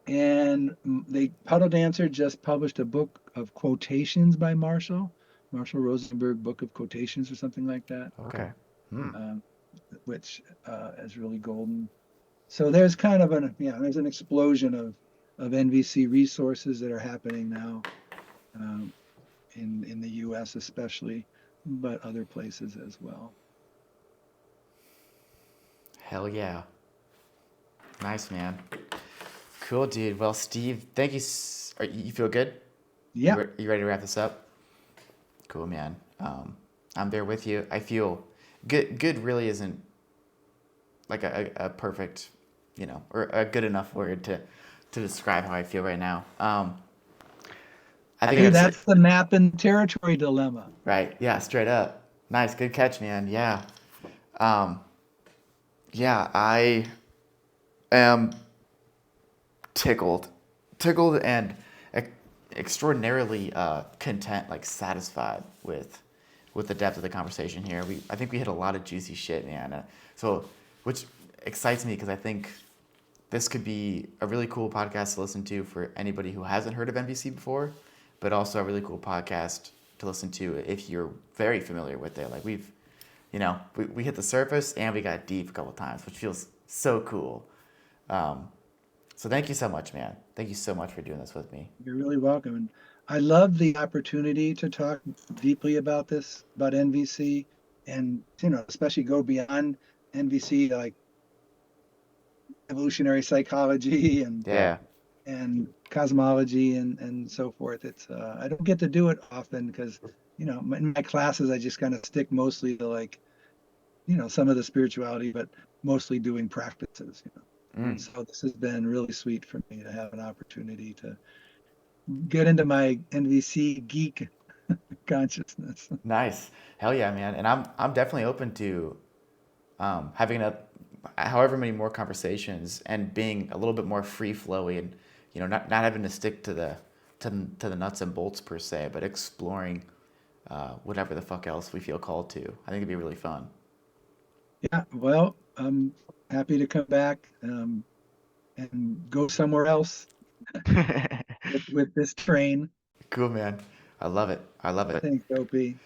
And the Puddle Dancer just published a book of quotations by Marshall Rosenberg Book of Quotations or something like that, Okay. Hmm. um, which is really golden. So there's kind of there's an explosion of NVC resources that are happening now, um, in the U.S. especially, but other places as well. Hell yeah. Nice, man. Cool, dude. Well, Steve, thank you. You feel good? Yeah, You ready to wrap this up? Cool, man. I'm there with you. I feel good. Good really isn't like a perfect, or a good enough word to describe how I feel right now. I think I see, gotta say, that's the map and territory dilemma. right. Yeah, straight up. Nice. Good catch, man. Yeah. Um, yeah, I am tickled, tickled and ex- extraordinarily content, like satisfied with the depth of the conversation here. I think we hit a lot of juicy shit, man. So, which excites me because I think this could be a really cool podcast to listen to for anybody who hasn't heard of NVC before, but also a really cool podcast to listen to if you're very familiar with it. Like we hit the surface and we got deep a couple times, which feels so cool. Um, so thank you so much, man. Thank you so much for doing this with me. You're really welcome. And I love the opportunity to talk deeply about this, about NVC, and especially go beyond NVC, like evolutionary psychology and Yeah, cosmology and so forth. It's I don't get to do it often because in my classes I just kind of stick mostly to like some of the spirituality, but mostly doing practices. And so this has been really sweet for me to have an opportunity to get into my NVC geek consciousness. nice. Hell yeah, man. And I'm definitely open to having however many more conversations and being a little bit more free flowy and not having to stick to the nuts and bolts per se, but exploring whatever the fuck else we feel called to. I think it'd be really fun. Yeah, well, I'm happy to come back and go somewhere else with this train. Cool, man. I love it. I love it. Thanks, Opie.